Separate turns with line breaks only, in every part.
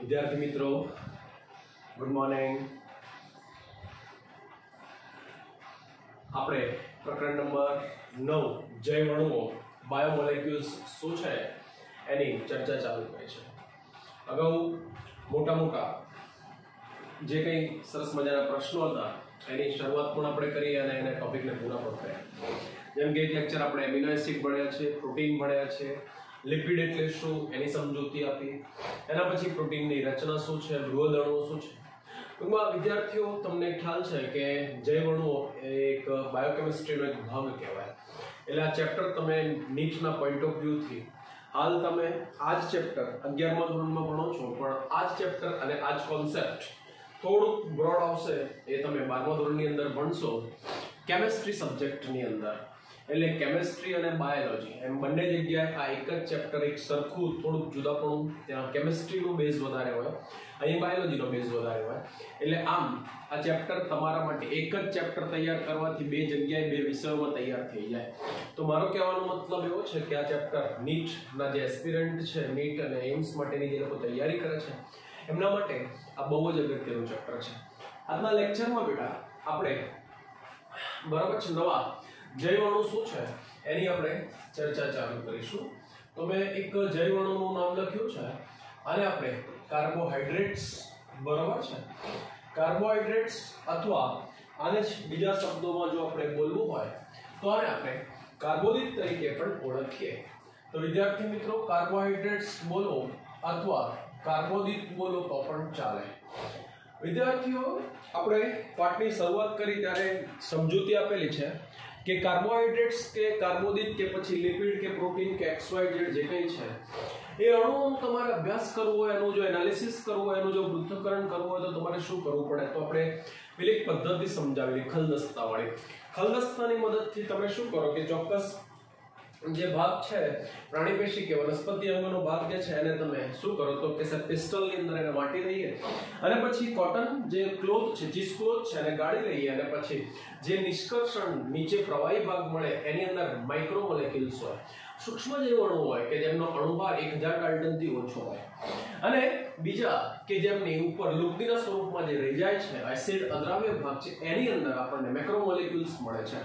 विद्यार्थी मित्रों good morning. આપણે પ્રકરણ નંબર 9 જૈવઅણુઓ બાયોમોલેક્યુલ્સ શું છે એની ચર્ચા ચાલુ કરી છે। અગાઉ મોટા જે કંઈ સરસ મજાના પ્રશ્નો હતા એની શરૂઆત પણ આપણે કરી અને એને ટોપિકને પૂરા પણ કર્યા। જેમ કે એક લેક્ચર આપણે એમિનો એસિડ ભણ્યા છે, પ્રોટીન ભણ્યા છે, લિપિડ એટલે શું એની સમજૂતી આપી, એના પછી પ્રોટીનની રચના શું છે, બૃહદ અણુઓ શું છે। ટૂંકમાં વિદ્યાર્થીઓ તમને ખ્યાલ છે કે જૈવ અણુઓ એક બાયોકેમિસ્ટ્રીનો એક ભાગ કહેવાય। એટલે આ ચેપ્ટર તમે નીટના પોઈન્ટ ઓફ વ્યૂથી હાલ તમે આ જ ચેપ્ટર 11મા ધોરણમાં ભણો છો, પણ આ જ ચેપ્ટર અને આ જ કોન્સેપ્ટ થોડુંક બ્રોડ આવશે એ તમે 12મા ધોરણની અંદર ભણશો કેમિસ્ટ્રી સબ્જેક્ટની અંદર। એટલે કેમિસ્ટ્રી અને બાયોલોજી એમ બંને જગ્યાએ આ એક જ ચેપ્ટર એક સરખું થોડુંક જુદાપણું, ત્યાં કેમિસ્ટ્રીનો બેઝ વધારે હોય, અહીં બાયોલોજીનો બેઝ વધારે હોય। એટલે આમ આ ચેપ્ટર તમારા માટે એક જ ચેપ્ટર તૈયાર કરવાથી બે જગ્યાએ બે વિષયોમાં તૈયાર થઈ જાય। તો મારો કહેવાનો મતલબ એવો છે કે આ ચેપ્ટર નીટના જે એસ્પિરન્ટ છે, નીટ અને એમ્સ માટેની જે લોકો તૈયારી કરે છે એમના માટે આ બહુ જ અગત્યનું ચેપ્ટર છે। આજના લેક્ચરમાં બેટા આપણે બરાબર છે નવા જૈવ અણુ શું છે એની આપણે ચર્ચા ચાલુ કરીશું। તો મેં એક જૈવ અણુનું નામ લખ્યું છે અને આપણે કાર્બોહાઈડ્રેટ્સ બરાબર છે, કાર્બોહાઈડ્રેટ્સ અથવા આને બીજા શબ્દોમાં જો આપણે બોલવું હોય તો આને આપણે કાર્બોદિત તરીકે પણ ઓળખીએ। તો વિદ્યાર્થી મિત્રો કાર્બોહાઈડ્રેટ્સ બોલો અથવા કાર્બોદિત બોલો તો પણ ચાલે। વિદ્યાર્થીઓ આપણે પાઠની શરૂઆત કરી ત્યારે સમજૂતી આપેલી છે કે કાર્બોહાઈડ્રેટ્સ કે કાર્બોદિત કે પછી લિપિડ કે પ્રોટીન કે XYZ જે કંઈ છે એ અણુઓનો તમારે અભ્યાસ કરવો હોય, એનું જો એનાલિસિસ કરવું હોય, એનું જો પૃથ્થકરણ કરવું હોય તો તમારે શું કરવું પડે? તો આપણે પેલી એક પદ્ધતિ સમજાવેલી ખલદસ્તાવાળી। ખલદસ્તાની મદદથી તમે શું કરો કે ચોક્કસ જે ભાગ છે પ્રાણી પેશી કે વનસ્પતિ અંગનો ભાગ જે છે એને તમે શું કરો તો કે પિસ્ટલની અંદર એને વાટી લઈએ અને પછી કોટન જે ક્લોથ છે, ચીઝ ક્લોથ છે એને ગાળી લઈએ અને પછી જે નિષ્કર્ષણ નીચે પ્રવાહી ભાગ મળે એની અંદર માઇક્રોમોલેક્યુલ્સ હોય, સૂક્ષ્મ જૈવ અણુ હોય કે જેમનો અણુભાર 1000 ડાલ્ટનથી ઓછો હોય, અને બીજા કે જેમની ઉપર લુગ્નીના સ્વરૂપમાં જે રહી જાય છે એસિડ અદ્રાવ્ય ભાગ છે એની અંદર આપણને મેક્રોમોલેક્યુલ્સ મળે છે।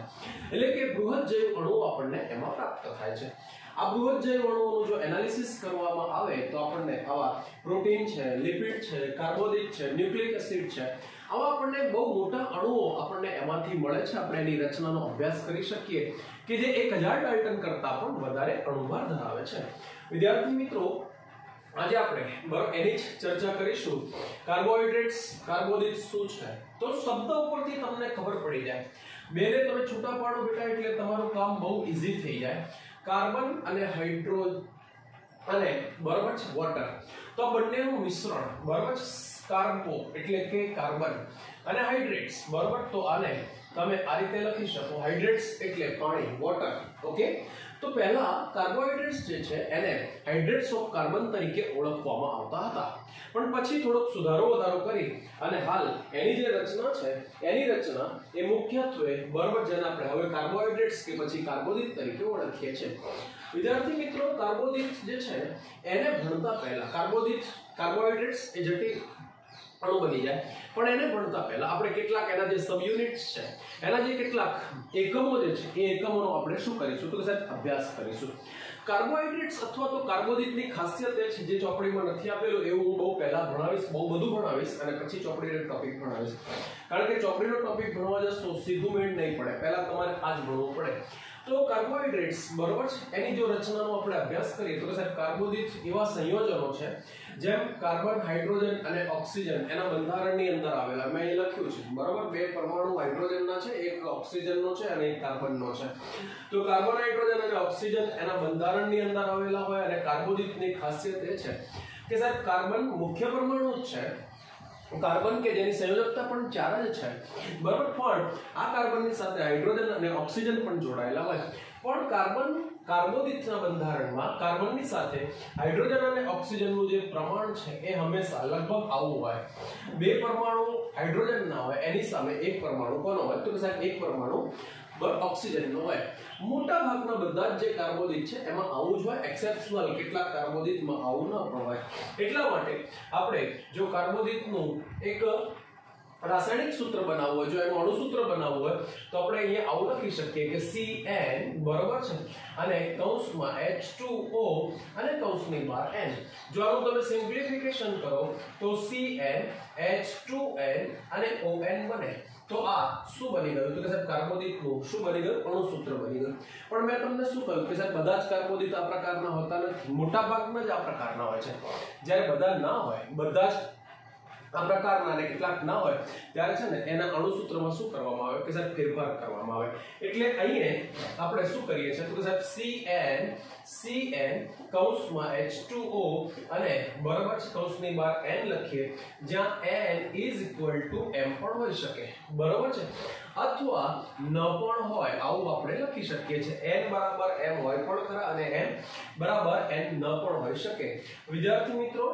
એટલે કે બૃહદ જૈવ અણુઓ આપણને એમાં પ્રાપ્ત થાય છે। આ બૃહદ જૈવ અણુઓનું જો એનાલિસિસ કરવામાં આવે તો આપણને આવા પ્રોટીન છે, લિપિડ છે, કાર્બોદિત છે, ન્યુક્લિક એસિડ છે, આવા આપણને બહુ મોટા અણુઓ આપણને એમાંથી મળે છે। આપણે એની રચનાનો અભ્યાસ કરી શકીએ કે જે 1000 ડાલ્ટન કરતાં પણ વધારે અણુભાર ધરાવે છે। વિદ્યાર્થી મિત્રો આજે આપણે એની જ ચર્ચા કરીશું। કાર્બોહાઈડ્રેટ્સ, કાર્બોદિત શું છે? તો શબ્દ ઉપરથી તમને ખબર પડી જાય, બેને તમે છૂટા પાડો બેટા એટલે તમારું કામ બહુ ઈઝી થઈ જાય। કાર્બન અને હાઇડ્રો અને બરાબર છે વોટર, તો આ બંનેનું મિશ્રણ બરાબર છે, કાર્બો એટલે કે કાર્બન અને હાઇડ્રેટ્સ બરાબર, તો આને તમે આ રીતે લખી શકો, હાઇડ્રેટ્સ એટલે પાણી, વોટર, ઓકે। તો પહેલા કાર્બોહાઈડ્રેટ્સ જે છે એને હાઇડ્રેટ્સ ઓફ કાર્બન તરીકે ઓળખવામાં આવતા હતા, પણ પછી થોડોક સુધારો વધારો કરી અને હાલ એની જે રચના છે એની રચના એ મુખ્યત્વે બરાબર જેને આપણે હવે કાર્બોહાઈડ્રેટ્સ કે પછી કાર્બોદિત તરીકે ઓળખીએ છીએ। વિદ્યાર્થી મિત્રો કાર્બોદિત જે છે એને ભણતા પહેલા કાર્બોહાઈડ્રેટ્સ એ જટિલ અણુ બની જાય, પણ એને ભણતા પહેલા આપણે કેટલાક એના જે સબ યુનિટ્સ છે, એના જે કેટલાક એકમો જે છે એ એકમોનો આપણે શું કરીશું તો સાહેબ અભ્યાસ કરીશું। કાર્બોહાઈડ્રેટ્સ અથવા તો કાર્બોદિતની ખાસિયત એ છે જે ચોપડીમાં નથી આપેલું એવું હું બહુ પહેલા ભણાવીશ, બહુ બધું ભણાવીશ અને પછી ચોપડીનો ટોપિક ભણાવીશ, કારણ કે ચોપડીનો ટોપિક ભણવા જશો સીધું મેળ નહીં પડે, પહેલા તમારે આ જ ભણવું પડે। તો કાર્બોહાઈડ્રેટ્સ બરોબર છે એની જો રચનાનો આપણે અભ્યાસ કરીએ તો સાહેબ કાર્બોદિત એવા સંયોજનો છે જેમ કાર્બન, હાઇડ્રોજન અને ઓક્સિજન એના બંધારણની અંદર આવેલા, મેં અહીં લખ્યું છે બરોબર, બે પરમાણુ હાઇડ્રોજનના છે, એક ઓક્સિજનનો છે અને એક કાર્બનનો છે। તો કાર્બન, હાઇડ્રોજન અને ઓક્સિજન એના બંધારણની અંદર આવેલા હોય અને કાર્બોદિતની ખાસિયત એ છે કે સાહેબ કાર્બન મુખ્ય પરમાણુ જ છે, કાર્બન કે જેની સંયોજકતા પણ 4 જ છે બરાબર, પણ આ કાર્બનની સાથે હાઇડ્રોજન અને ઓક્સિજન પણ જોડાયેલા હોય, પણ કાર્બોદિતના બંધારણમાં કાર્બનની સાથે હાઇડ્રોજન અને ઓક્સિજનનું જે પ્રમાણ છે એ હંમેશા લગભગ આવું હોય, બે પરમાણુ હાઇડ્રોજનના હોય એની સામે એક પરમાણુ કોનો હોય તો સાહેબ એક પરમાણુ બરાબર ઓક્સિજનનો હોય. મોટા ભાગના બધા જ જે કાર્બોદિત છે એમાં આવું જ હોય, એક્સેપ્શનલ કેટલાક કાર્બોદિતમાં આવું ન પણ હોય. એટલા માટે આપણે જો કાર્બોદિતનું એક રાસાયણિક સૂત્ર બનાવવું હોય, જો એનું અણુસૂત્ર બનાવવું હોય તો આપણે અહીંયા આવું લખી શકીએ કે CN બરાબર છે અને કૌંસમાં H2O અને કૌંસની બહાર N. જો આનું તમે સિમ્પ્લિફિકેશન કરો તો CN H2N અને ON બને. તો આ શું બની ગયું તો કે સાહેબ કાર્બોદિતનું શું બની ગયું અણુસૂત્ર બની ગયું. પણ મેં તમને શું કહ્યું કે સાહેબ બધા જ કાર્બોદિત આ પ્રકારના હોતા નથી, મોટા ભાગના જ આ પ્રકારના હોય છે. જ્યારે બધા ના હોય, બધા જ આ પ્રકારના અને કેટલાક ના હોય ત્યારે છે ને એના અણુસૂત્રમાં શું કરવામાં આવે કે સાહેબ ફેરફાર કરવામાં આવે. એટલે અહીંયા આપણે શું કરીએ છીએ તો કે સાહેબ CN કૌંસમાં H2O અને બરાબર છે કૌંસની બહાર N લખીએ, જ્યાં N M પણ હોઈ શકે બરાબર છે અથવા ન પણ હોય, આવું આપણે લખી શકીએ છીએ. N બરાબર M હોય પણ ખરા અને M બરાબર N ન પણ હોઈ શકે. વિદ્યાર્થી મિત્રો,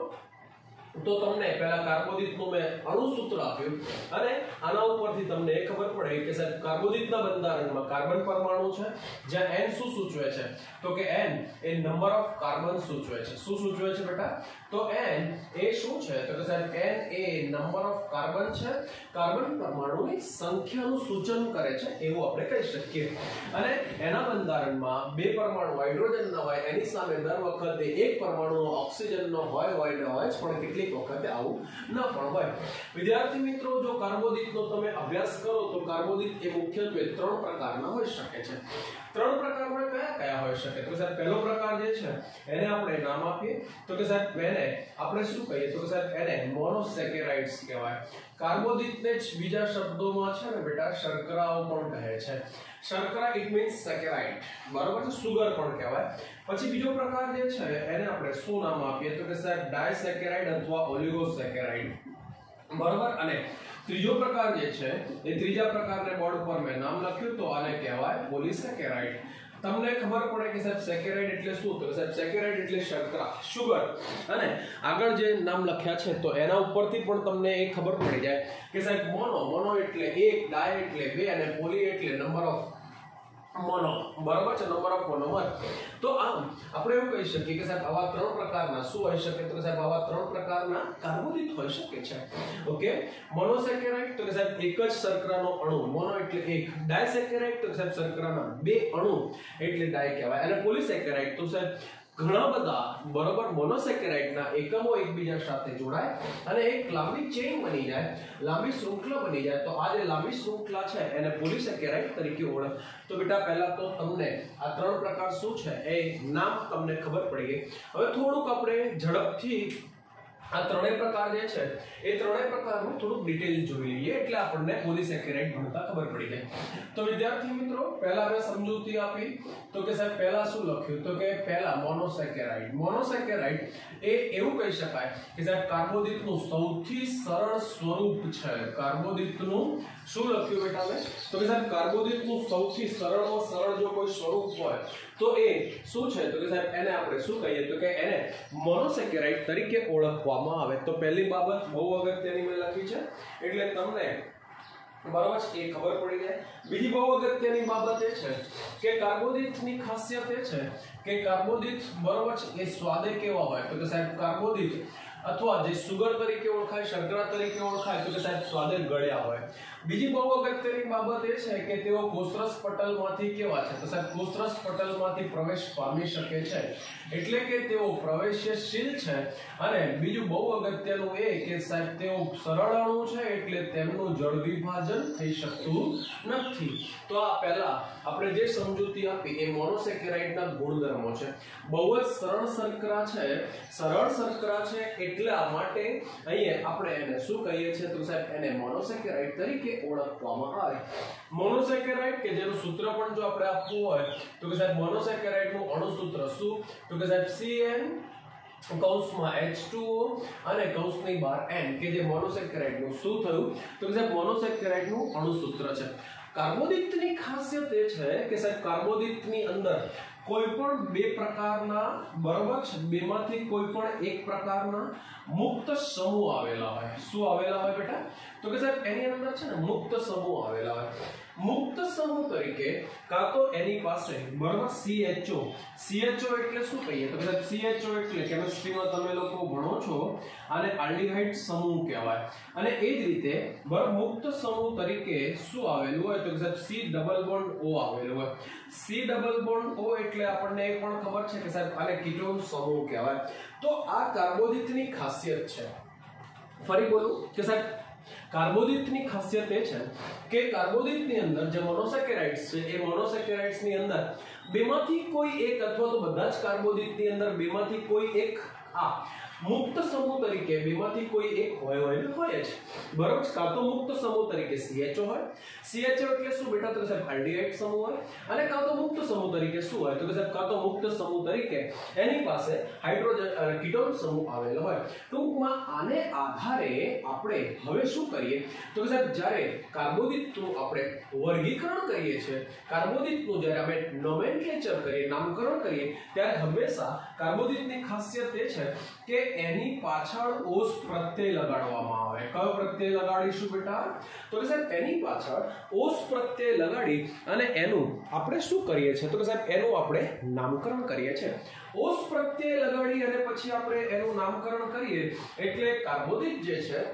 તો તમને પહેલા કાર્બોદિતનું મેં અણુસૂત્ર આપ્યું અને આના ઉપરથી તમને એ ખબર પડે કે સાહેબ કાર્બોદિતના બંધારણમાં કાર્બન પરમાણુ છે, જ્યાં N શું સૂચવે છે તો કે N A number of carbon સૂચવે છે. શું સૂચવે છે બેટા તો N એ શું છે તો કે સાહેબ N A number of carbon છે, કાર્બન પરમાણુની સંખ્યાનું સૂચન કરે છે એવું આપણે કહી શકીએ. અને એના બંધારણમાં બે પરમાણુ હાઇડ્રોજનના હોય, એની સામે દર વખતે એક પરમાણુ ઓક્સિજનનો હોય ને હોય જ, પણ કેટલીક વખતે આવું ન પણ હોય. વિદ્યાર્થી મિત્રો, જો કાર્બોદિતનો તમે અભ્યાસ કરો તો કાર્બોદિત એ મુખ્યત્વે 3 પ્રકારના હોઈ શકે છે. 3 પ્રકારના કયા હોઈ શકે તો સાહેબ પહેલો પ્રકાર જે છે એને આપણે નામ આપીએ તો કે સાહેબ એને આપણે શું કહીએ તો કે સાહેબ એને મોનોસેકેરાઇડ્સ કહેવાય. કાર્બોદિતને જ બીજા શબ્દોમાં છે ને બેટા શર્કરાઓ પણ કહે છે. શર્કરા ઇટ મીન્સ સેકેરાઇડ બરાબર છે, સુગર પણ કહેવાય. પછી બીજો પ્રકાર જે છે એને આપણે શું નામ આપીએ તો કે સાહેબ ડાયસેકેરાઇડ અથવા ઓલિગોસેકેરાઇડ બરાબર. અને ત્રીજો પ્રકાર જે છે એ ત્રીજા પ્રકારને બોર્ડ પર મેં નામ લખ્યું તો આને કહેવાય પોલિસેકેરાઇડ. તમને ખબર પડે કે સાહેબ સેકેરાઇડ એટલે શું તો સાહેબ સેકેરાઇડ એટલે શર્કરા, સુગર. અને આગળ જે નામ લખ્યા છે તો એના ઉપરથી પણ તમને એ ખબર પડી જાય કે સાહેબ મોનો એટલે એક, ડાય એટલે બે અને પોલી એટલે નંબર ઓફ મોનો બરાબર છે, નંબર ઓફ મોનોમર. તો આમ આપણે એવું કહી શકીએ કે સાહેબ આવા 3 પ્રકારના શું હોઈ શકે તો સાહેબ આવા 3 પ્રકારના કાર્બોદિત હોઈ શકે છે. ઓકે, મોનોસેકેરાઇડ તો કે સાહેબ એક જ શર્કરાનો અણુ, મોનો એટલે એક. ડાયસેકેરાઇડ તો સાહેબ શર્કરાના 2 અણુ એટલે ડાય કહેવાય. અને પોલિસેકેરાઇડ તો સાહેબ ઘણા બધા બરોબર મોનોસેકેરાઇડના એકમો એકબીજા સાથે જોડાય અને એક લાંબી ચેઇન બની જાય, લાંબી શૃંખલા બની જાય. તો આ જે લાંબી શૃંખલા છે એને પોલિસેકેરાઇડ તરીકે ઓળખ. તો બેટા પહેલા તો તમને આ 3 પ્રકાર શું છે એ નામ તમને ખબર પડી ગઈ. હવે થોડુંક આપણે ઝડપથી આ ત્રણેય પ્રકાર જે છે એ ત્રણેય પ્રકારનું થોડુંક ડિટેલ જોઈ લઈએ એટલે આપણને પોલિસેકેરાઇડ ભણતા ખબર પડી જાય. તો વિદ્યાર્થી મિત્રો, પહેલા મેં સમજૂતી આપી તો કે સાહેબ પહેલા શું લખ્યું તો કે પહેલા મોનોસેકેરાઇડ. મોનોસેકેરાઇડ એ એવું કહી શકાય કે સાહેબ કાર્બોદિતનું સૌથી સરળ સ્વરૂપ છે. કાર્બોદિતનું શું લખ્યું બેટા મેં તો કે સાહેબ કાર્બોદિતનું સૌથી સરળમાં સરળ જો કોઈ સ્વરૂપ હોય તો એ શું છે તો કે સાહેબ એને આપણે શું કહીએ તો કે એને મોનોસેકેરાઇડ તરીકે ઓળખવામાં આવે. તો પહેલી બાબત બહુ અગત્યની મેં લખી છે એટલે તમને બરાબર છે એ ખબર પડી જાય. બીજી બહુ અગત્યની બાબત એ છે કે કાર્બોદિતની ખાસિયત એ છે કે કાર્બોદિત બરાબર છે એ સ્વાદે કેવા હોય તો કે સાહેબ કાર્બોદિત અથવા જે સુગર તરીકે ઓળખાય, શર્કરા તરીકે ઓળખાય તો કે સાહેબ સ્વાદે ગળ્યા હોય. બીજી બહુ અગત્યની બાબત એ છે કે તેઓ કોષરસ પટલમાંથી કેવા છે તો સાહેબ કોષરસ પટલમાંથી પ્રવેશ પામી શકે છે એટલે કે તેઓ પ્રવેશશીલ છે. અને બીજું બહુ અગત્યનું એ કે સાહેબ તેઓ સરળ અણુ છે એટલે તેમનું જળ વિભાજન થઈ શકતું નથી. તો આ પહેલા આપણે જે સમજૂતી આપી એ મોનોસેકેરાઇડના ગુણધર્મો છે. બહુ જ સરળ શર્કરા છે, સરળ શર્કરા છે એટલા માટે અહીંયા આપણે એને શું કહીએ છીએ તો સાહેબ એને મોનોસેકેરાઇડ તરીકે ઓળખવામાં આવે. મોનોસેકેરાઇડ કે જેનું સૂત્ર પણ જો આપણે આપવું હોય તો કે સાહેબ મોનોસેકેરાઇડનું અણુસૂત્ર શું તો કે સાહેબ CN કૌંસમાં H2O અને કૌંસની બહાર N કે જે મોનોસેકેરાઇડનું શું થયું તો કે સાહેબ મોનોસેકેરાઇડનું અણુસૂત્ર છે. કાર્બોદિતની ખાસિયત એ છે કે સાહેબ કાર્બોદિતની અંદર કોઈ પણ બે પ્રકારના બરાબર છે, બેમાંથી કોઈ પણ એક પ્રકારના મુક્ત સમૂહ આવેલા હોય. શું આવેલા હોય બેટા તો કે સાહેબ એની અંદર છે ને મુક્ત સમૂહ આવેલા હોય. મુક્ત સમૂહ તરીકે કાં તો એની પાસે બરાબર CHO એટલે શું કહીએ તો કદાચ CHO એટલે કેમિસ્ટ્રીમાં તમે લોકો ભણો છો આને આલ્ડીહાઇડ સમૂહ કહેવાય અને એ જ રીતે બરાબર મુક્ત સમૂહ તરીકે શું આવેલું હોય તો કદાચ C ડબલ બોન્ડ O આવેલું હોય C ડબલ બોન્ડ O એટલે આપણને એ પણ ખબર છે કે સાહેબ આને કીટોન સમૂહ કહેવાય તો આ કાર્બોદિતની ખાસિયત છે ફરી બોલું કે સાહેબ કાર્બોદિતની ખાસિયત એ છે કે કાર્બોદિતની અંદર જે મોનોસેકેરાઇડ્સ છે એ મોનોસેકેરાઇડ્સની અંદર બેમાંથી કોઈ એક અથવા તો બધા જ કાર્બોદિતની અંદર બેમાંથી કોઈ એક આ મુક્ત સમૂહ તરીકે બેમાંથી કોઈ એક હોય જ બરાબર કાં તો મુક્ત સમૂહ તરીકે CHO હોય CHO એટલે શું બેટા તો સાહેબ આલ્ડીહાઇડ સમૂહ હોય અને કાં તો મુક્ત સમૂહ તરીકે શું હોય તો સાહેબ કાં તો મુક્ત સમૂહ તરીકે એની પાસે હાઇડ્રોજન કીટોન સમૂહ આવેલો હોય ટૂંકમાં આને આધારે આપણે હવે શું કરીએ તો સાહેબ જ્યારે કાર્બોદિતનું આપણે વર્ગીકરણ કરીએ છીએ કાર્બોદિતનું જ્યારે આપણે નોમેનક્લેચર કરીએ નામકરણ કરીએ ત્યારે હંમેશા કાર્બોદિતની ખાસિયત એ છે કે એની પાછળ ઓસ પ્રત્યય લગાડવામાં આવે કયો પ્રત્યય લગાડીશું બેટા તો કે સાહેબ એની પાછળ ઓસ પ્રત્યય લગાડી અને એનું આપણે શું કરીએ છીએ તો કે સાહેબ એનું આપણે નામકરણ કરીએ છીએ ઓસ પ્રત્યય લગાડી અને પછી આપણે એનું નામકરણ કરીએ એટલે કાર્બોદિત જે છે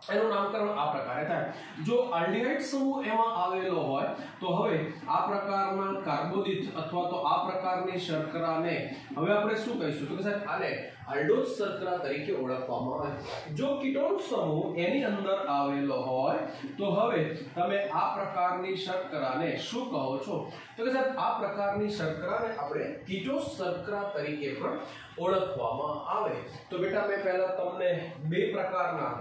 એનું નામકરણ આ પ્રકારે થાય જો આલ્ડીહાઇડ સમૂહ એમાં આવેલો હોય તો હવે આ પ્રકારના કાર્બોદિત અથવા તો આ પ્રકારની શર્કરાને હવે આપણે શું કહીશું તો કે સાહેબ આને આલ્ડોઝ શર્કરા તરીકે ઓળખવામાં આવે જો કીટોન સમૂહ એની અંદર આવેલો હોય તો હવે તમે આ પ્રકારની શર્કરાને શું કહો છો તો કે સાહેબ આ પ્રકારની શર્કરાને આપણે કીટોસ શર્કરા તરીકે પણ ઓળખવામાં આવે તો બેટા મેં પહેલા તમને બે પ્રકારના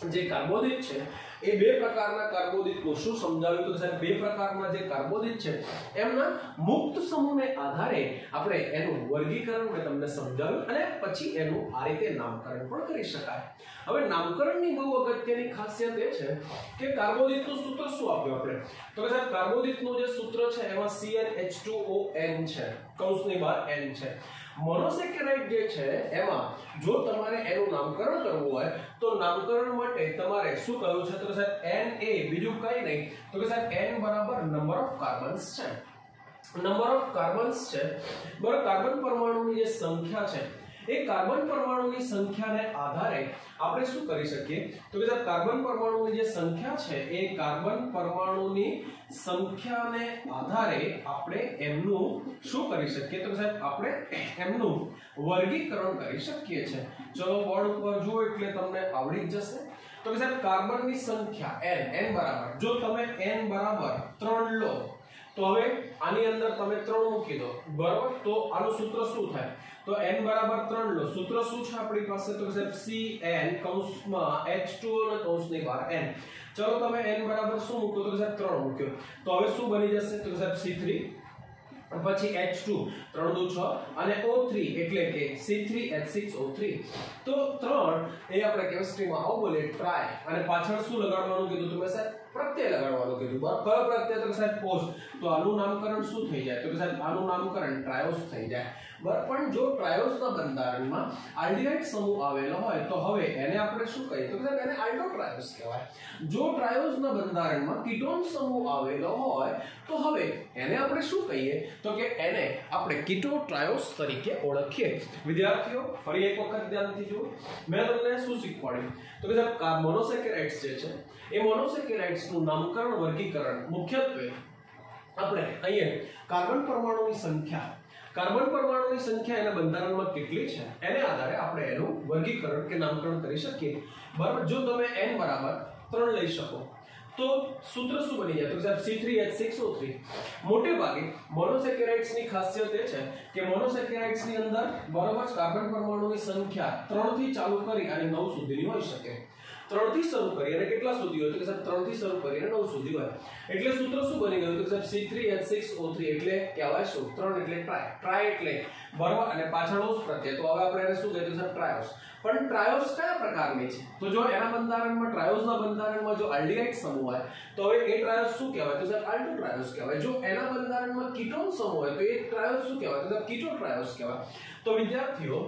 જે કાર્બોદિત છે એ બે પ્રકારના કાર્બોદિતનું શું સમજાવ્યું તો સાહેબ બે પ્રકારના જે કાર્બોદિત છે એમના મુક્ત સમૂહને આધારે આપણે એનું વર્ગીકરણ મેં તમને સમજાવ્યું અને પછી એનું આ રીતે નામકરણ પણ કરી શકાય હવે નામકરણની બહુ અગત્યની ખાસિયત એ છે કે કાર્બોદિતનું સૂત્ર શું આપ્યું આપણે તો કે સાહેબ કાર્બોદિતનું જે સૂત્ર છે એમાં CnH2ON છે કૌંસની બહાર N છે મોનોસેકેરાઇડ જે છે એમાં જો તમારે એનું નામકરણ કરવું હોય તો નામકરણ માટે તમારે શું કહ્યું છે તો કે સાહેબ Na બીજું કઈ નહીં તો કે સાહેબ N બરાબર નંબર ઓફ કાર્બન્સ છે બરાબર કાર્બન પરમાણુની જે સંખ્યા છે એ કાર્બન પરમાણુની સંખ્યાને આધારે આપણે શું કરી શકીએ તો કે સાહેબ કાર્બન પરમાણુની જે સંખ્યા છે એ કાર્બન પરમાણુની સંખ્યાને આધારે આપણે એમનું શું કરી શકીએ તો સાહેબ આપણે એમનું વર્ગીકરણ કરી શકીએ છીએ ચલો બોર્ડ ઉપર જુઓ એટલે તમને આવડી જ જશે તો કે સાહેબ કાર્બનની સંખ્યા n બરાબર જો તમે n બરાબર 3 લો તો હવે આની અંદર તમે 3 મૂકી દો બરાબર તો આનું સૂત્ર શું થાય તો n બરાબર 3 લો સૂત્ર શું છે આપણી પાસે તો કે સાહેબ Cn કૌંસમાં H2O અને કૌંસની બહાર n ચલો તમે n બરાબર શું મૂકો તો કે સાહેબ 3 મૂક્યો તો હવે શું બની જશે તો કે સાહેબ C3 પછી H2 3 દુ 6 અને O3 એટલે કે C3H6O3 તો 3 એ આપણે કેમિસ્ટ્રીમાં આવું બોલે ટ્રાય અને પાછળ શું લગાડવાનું કીધું તમે સાહેબ પ્રત્યય લગાડવાનું કીધું બરાબર કયો પ્રત્યય તો સાહેબ પોસ તો આનું નામકરણ શું થઈ જાય તો સાહેબ આનું નામકરણ ટ્રાયોસ થઈ જાય બરાબર પણ જો ટ્રાયોસના બંધારણમાં આલ્ડીહાઇડ સમૂહ આવેલો હોય તો હવે એને આપણે શું કહીએ તો સાહેબ એને આલ્ડોટ્રાયોસ કહેવાય જો ટ્રાયોસના બંધારણમાં કીટોન સમૂહ આવેલો હોય તો હવે એને આપણે શું કહીએ તો કે એને આપણે કીટોટ્રાયોસ તરીકે ઓળખીએ વિદ્યાર્થીઓ ફરી એક વખત ધ્યાનથી જુઓ મેં તમને શું શીખવાડ્યું તો કે સાહેબ મોનોસેકેરાઇડ્સ જે છે એ મોનોસેકેરાઇડ્સનું નામકરણ વર્ગીકરણ મુખ્યત્વે આપણે અહીંયા કાર્બન પરમાણુની સંખ્યા એના બંધારણમાં કેટલી છે એને આધારે આપણે એનું વર્ગીકરણ કે નામકરણ કરી શકીએ બરાબર જો તમે n બરાબર 3 લઈ શકો તો સૂત્ર શું બની જાય તો સાહેબ C3H6O3 મોટે ભાગે મોનોસેકેરાઇડ્સની ખાસિયત એ છે કે મોનોસેકેરાઇડ્સની અંદર બરાબર કાર્બન પરમાણુની સંખ્યા 3 થી ચાલુ કરી અને 9 સુધીની હોઈ શકે 3 થી શરૂ કરી અને કેટલા સુધી હોય તો સાહેબ 3 થી શરૂ કરી અને 9 સુધી હોય એટલે સૂત્ર શું બની ગયું તો સાહેબ C3H6O3 એટલે કહેવાય શું 3 એટલે ટ્રાય એટલે બરાબર અને પાછળ ઓસ પ્રત્યય તો હવે આપણે એને શું કહીએ તો સાહેબ ટ્રાયોસ પણ ટ્રાયોસ કયા પ્રકારની છે તો જો એના બંધારણમાં ટ્રાયોસના બંધારણમાં જો આલ્ડીહાઇડ સમૂહ હોય તો હવે એ ટ્રાયોસ શું કહેવાય તો સાહેબ આલ્ડોટ્રાયોસ કહેવાય જો એના બંધારણમાં કીટોન સમૂહ હોય તો એ ટ્રાયોસ શું કહેવાય તો સાહેબ કીટોટ્રાયોસ કહેવાય તો વિદ્યાર્થીઓ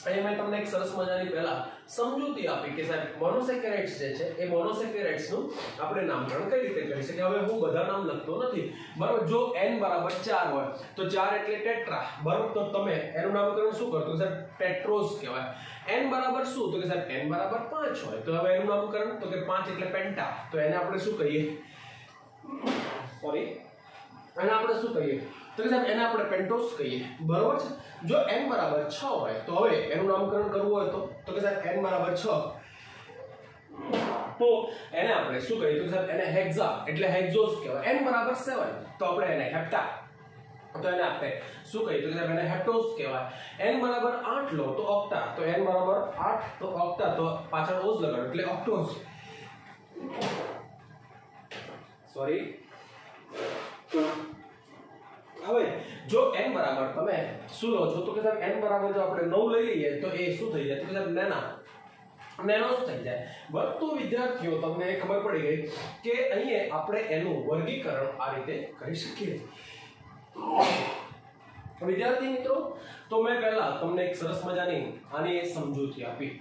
અહીંયા મેં તમને એક સરસ મજાની પહેલા સમજૂતી આપી કે સાહેબ મોનોસેકેરાઇડ્સ જે છે એ મોનોસેકેરાઇડ્સ નું આપણે નામકરણ કઈ રીતે કરી શકીએ. હવે હું બધા નામ લખતો નથી બરાબર. જો n બરાબર 4 હોય તો 4 એટલે ટેટ્રા બરાબર. તો તમે એનું નામકરણ શું કરતો સાહેબ ટેટ્રોસ કહેવાય. n બરાબર શું તો કે સાહેબ n બરાબર 5 હોય તો હવે એનું નામકરણ તો કે 5 એટલે પેન્ટા. તો એને આપણે શું કહીએ સોરી એને આપણે શું કહીએ તો કે સાહેબ એને આપણે પેન્ટોસ કહીએ બરાબર છે. જો n બરાબર 6 હોય તો હવે એનું નામકરણ કરવું હોય તો કે સાહેબ n બરાબર 6 તો એને આપણે શું કહીએ તો સાહેબ એને હેક્સા એટલે હેક્સોસ કહેવાય. n બરાબર 7 તો આપણે એને હેપ્ટા તો એને આપણે શું કહીએ તો સાહેબ એને હેપ્ટોસ કહેવાય. n બરાબર 8 લો તો ઓક્ટા તો n બરાબર 8 તો ઓક્ટા તો પાછળ ઓસ લગાડો એટલે ઓક્ટોસ સોરી. હવે જો n બરાબર તમે શું લો છો તો કે સાહેબ n બરાબર જો આપણે 9 લઈ લઈએ તો એ શું થઈ જાય તો કે સાહેબ નેનોસ થઈ જાય. બરાબર. તો વિદ્યાર્થીઓ તમને ખબર પડી ગઈ કે અહીંયા આપણે એનું વર્ગીકરણ આ રીતે કરી શકીએ. વિદ્યાર્થી મિત્રો તો મેં પહેલા તમને એક સરસ મજાની આની સમજૂતી આપી.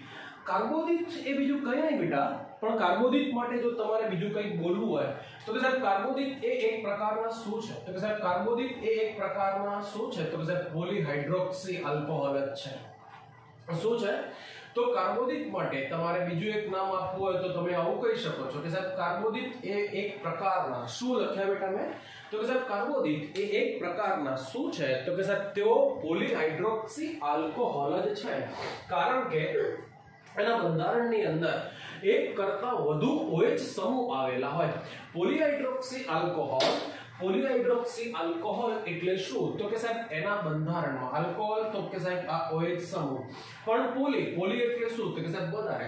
કાર્બોદિત એ બીજું કઈ નહીં બેટા પણ કાર્બોદિત માટે જો તમારે બીજું કંઈક બોલવું હોય તો કે સાહેબ કાર્બોદિત એ એક પ્રકારના શું છે તો કે સાહેબ કાર્બોદિત એ એક પ્રકારના શું છે તો કે સાહેબ પોલીહાઇડ્રોક્સી આલ્કોહોલ જ છે. શું છે તો કાર્બોદિત માટે તમારે બીજું એક નામ આપવું હોય તો તમે આવું કહી શકો છો કે સાહેબ કાર્બોદિત એ એક પ્રકારના શું લખ્યા બેટા મેં તો કે સાહેબ કાર્બોદિત એ એક પ્રકારના શું છે તો કે સાહેબ તેઓ પોલીહાઇડ્રોક્સી આલ્કોહોલ જ છે. કારણ કે એના બંધારણની અંદર એક કરતા વધુ OH સમૂહ આવેલા હોય. પોલીહાઇડ્રોક્સી આલ્કોહોલ એટલે શું તો કે સાહેબ એના બંધારણમાં આલ્કોહોલ તો કે સાહેબ આ OH સમૂહ પણ પોલી એટલે શું તો કે સાહેબ વધારે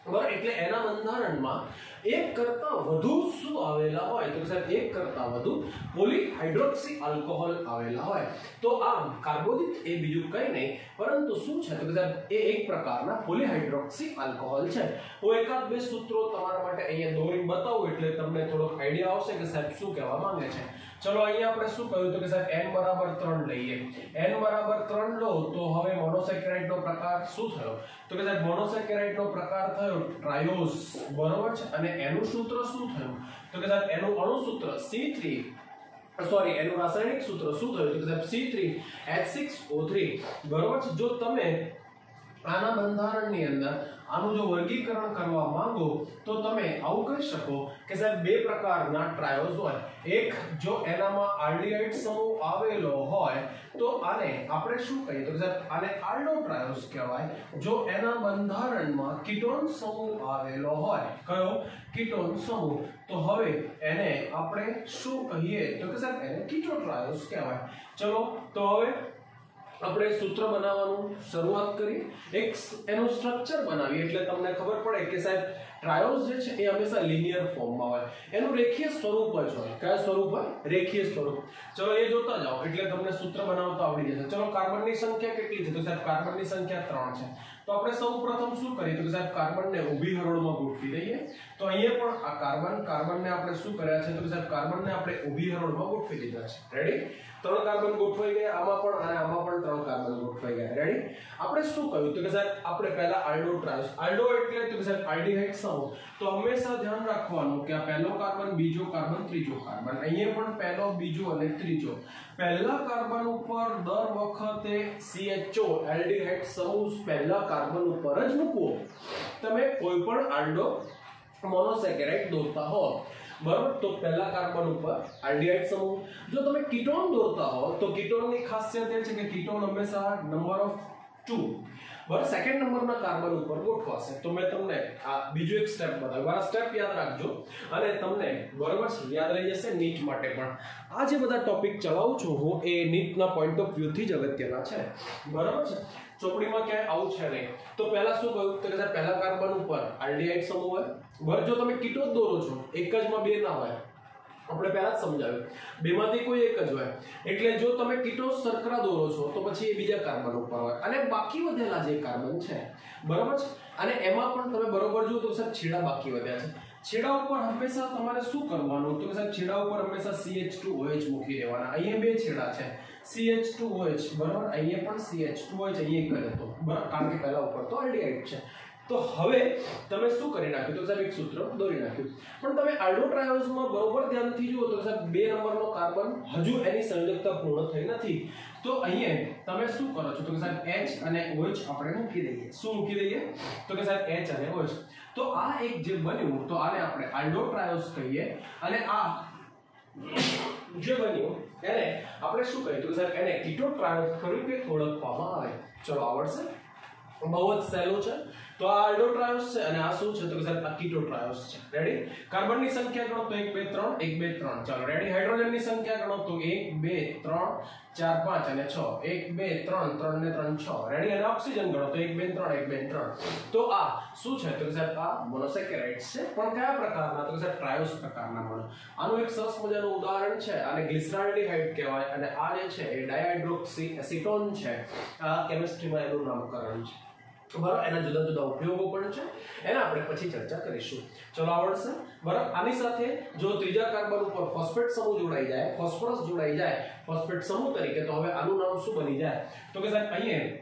બરાબર. એટલે એના બંધારણમાં એક કરતા વધુ શું આવેલા હોય તો કે સાહેબ એક કરતા વધુ પોલીહાઇડ્રોક્સી આલ્કોહોલ આવેલા હોય. તો આમ કાર્બોદિત એ બીજું કંઈ નહીં પરંતુ શું છે તો કે સાહેબ એ એક પ્રકારના પોલીહાઇડ્રોક્સી આલ્કોહોલ છે. હું એકાદ બે સૂત્રો તમારા માટે અહીંયા દોરીને બતાવું એટલે તમને થોડોક આઈડિયા આવશે કે સાહેબ શું કહેવા માંગે છે. ચલો અહીંયા આપણે શું કહ્યું તો કે સાહેબ n બરાબર 3 લઈએ. n બરાબર 3 લો તો હવે મોનોસેકેરાઇડ નો પ્રકાર શું થયો તો કે સાહેબ મોનોસેકેરાઇડ નો પ્રકાર થયો ટ્રાયોસ બરોબર છે. અને એનું સૂત્ર શું થયું તો કે સાહેબ એનું અણુ સૂત્ર C3 સોરી એનું રાસાયણિક સૂત્ર શું થયું તો કે સાહેબ C3H6O3 બરોબર છે. જો તમે આના બંધારણની અંદર આનું જો વર્ગીકરણ કરવા માંગો તો તમે આવું કહી શકો કે સાહેબ બે પ્રકારના ટ્રાયોસ હોય. એક જો એનામાં આલ્ડીહાઇડ સમૂહ આવેલો હોય તો આને આપણે શું કહીએ તો સાહેબ આને આલ્ડો ટ્રાયોસ કહેવાય. જો એના બંધારણમાં કીટોન સમૂહ આવેલો હોય કયો કીટોન સમૂહ તો હવે એને આપણે શું કહીએ તો કે સાહેબ એને કીટો ટ્રાયોસ કહેવાય. ચલો તો હવે આપણે સૂત્ર બનાવવાનું શરૂઆત કરી. એક એનું સ્ટ્રક્ચર બનાવી એટલે તમને ખબર પડે કે સાહેબ ટ્રાયોસ જે છે એ હંમેશા લિનિયર ફોર્મમાં હોય. એનું રેખીય સ્વરૂપ જ હોય. કયા સ્વરૂપ હોય રેખીય સ્વરૂપ. ચલો એ જોતા જાઓ એટલે તમને સૂત્ર બનાવતા આવડી જશે. ચલો કાર્બનની સંખ્યા કેટલી છે તો સાહેબ કાર્બનની સંખ્યા 3 છે. તો આપણે સૌપ્રથમ શું કરીએ તો સાહેબ કાર્બનને ઊભી હરોળમાં ગોઠવી દઈએ. તો અહીંયા પણ આ કાર્બનને આપણે શું કર્યા છે તો સાહેબ કાર્બનને આપણે ઊભી હરોળમાં ગોઠવી દીધા છે. રેડી 3 કાર્બન ગોઠવાઈ ગયા આમાં પણ અને આમાં પણ 3 કાર્બન ગોઠવાઈ ગયા. રેડી આપણે શું કહ્યું તો કે સાહેબ આપણે પહેલા આલ્ડો ટ્રાયોસ આલ્ડો એટલે તો કે સાહેબ આલ્ડીહાઇડ સમૂહ. તો હંમેશા ધ્યાન રાખવાનું કે આ પહેલો કાર્બન બીજો કાર્બન ત્રીજો કાર્બન. અહીંયા પણ પહેલો બીજો અને ત્રીજો. પહેલા કાર્બન ઉપર દર વખતે CHO આલ્ડીહાઇડ સમૂહ પહેલા કાર્બન ઉપર જ મૂકવો. તમે કોઈ પણ આલ્ડો મોનોસેકેરાઇડ દોરતા હો બરાબર તો પહેલા કાર્બન ઉપર આલ્ડીહાઇડ સમૂહ. જો તમે કીટોન દોરતા હો તો કીટોનની ખાસિયત એ છે કે કીટોન હંમેશા નંબર ઓફ 2 બરાબર સેકન્ડ નંબરના કાર્બન ઉપર ગોઠવાશે. તો મેં તમને આ બીજો એક સ્ટેપ બતાવ્યો. આ સ્ટેપ યાદ રાખજો અને તમને બરાબર છે યાદ રહી જશે નીટ માટે પણ. આ જે બધા ટોપિક ચલાવું છું હું એ નીટના પોઈન્ટ ઓફ વ્યૂ થી જ અગત્યના છે બરાબર છે. ચોપડીમાં ક્યાંય આવું છે નહીં. તો પહેલા શું કહ્યું તો કે પહેલા કાર્બન ઉપર આલ્ડીહાઇડ સમૂહ હોય બરાબર. જો તમે કીટોન દોરો છો એક જ માં બે ના હોય આપણે પહેલા જ સમજાવ્યું બેમાંથી કોઈ એક જ હોય. એટલે જો તમે કીટોસ શર્કરા દોરો છો તો પછી એ બીજા કાર્બન ઉપર હોય અને બાકી વધેલા જે કાર્બન છે બરાબર છે અને એમાં પણ તમે બરોબર જુઓ તો સાહેબ છેડા બાકી વધ્યા છે. છેડા ઉપર હંમેશા તમારે શું કરવાનું તો સાહેબ છેડા ઉપર હંમેશા CH2OH મૂકી દેવાના. અહીંયા બે છેડા છે CH2OH બરાબર, અહીંયા પણ CH2OH અહીંયા એક જ હતો બરાબર, કારણ કે પહેલા ઉપર તો આલ્ડીહાઇડ છે. તો હવે તમે શું કરી નાખ્યું? તો સાહેબ એક સૂત્ર દોરી નાખ્યું. પણ તમે આલ્ડોટ્રાયોઝમાં બરોબર ધ્યાનથી જુઓ તો સાહેબ 2 નંબરનો કાર્બન હજુ એની સંયોજકતા પૂર્ણ થઈ નથી. તો અહીંયા તમે શું કરો છો? તો કે સાહેબ H અને OH આપણે મૂકી દઈએ. શું મૂકી દઈએ? તો કે સાહેબ H અને OH. તો આ એક જે બન્યું તો આને આપણે આલ્ડોટ્રાયોઝ કહીએ, અને આ જે બન્યું એને આપણે શું કહીએ? તો કે સાહેબ એને કીટોટ્રાયોઝ તરીકે ઓળખવામાં આવે. ચલો આવડશે, બહુ જ સહેલું છે. તો આ આલ્ડોટ્રાયોઝ છે અને આ શું છે? તો કે સાહેબ આ કીટોટ્રાયોઝ છે. રેડી? કાર્બનની સંખ્યા ગણો તો 1 2 3 1 2 3. ચાલો રેડી. હાઇડ્રોજનની સંખ્યા ગણો તો 1 2 3 4 5 અને 6. 1 2 3 3 ને 3 6. રેડી? અને ઓક્સિજન ગણો તો 1 2 3 1 2 3. તો આ શું છે? તો કે સાહેબ આ મોનોસેકેરાઇડ્સ છે, પણ કયા પ્રકારના? તો કે સાહેબ ટ્રાયોઝ પ્રકારના મોનો. આનું એક સરસ મજાનું ઉદાહરણ છે, આને ગ્લિસરાલ્ડિહાઇડ કહેવાય, અને આ જે છે એ ડાયહાઇડ્રોક્સી એસિટોન છે. આ કેમિસ્ટ્રીમાં એનું નામકરણ છે બરાબર. એના જુદા જુદા ઉપયોગો પણ છે, એના આપણે પછી ચર્ચા કરીશું. ચલો આવડશે બરાબર. આની સાથે જો ત્રીજા કાર્બન ઉપર ફોસ્ફેટ સમૂહ જોડાઈ જાય, ફોસ્ફરસ જોડાઈ જાય ફોસ્ફેટ સમૂહ તરીકે, તો હવે આનું નામ શું બની જાય? તો કે સાહેબ અહીંયા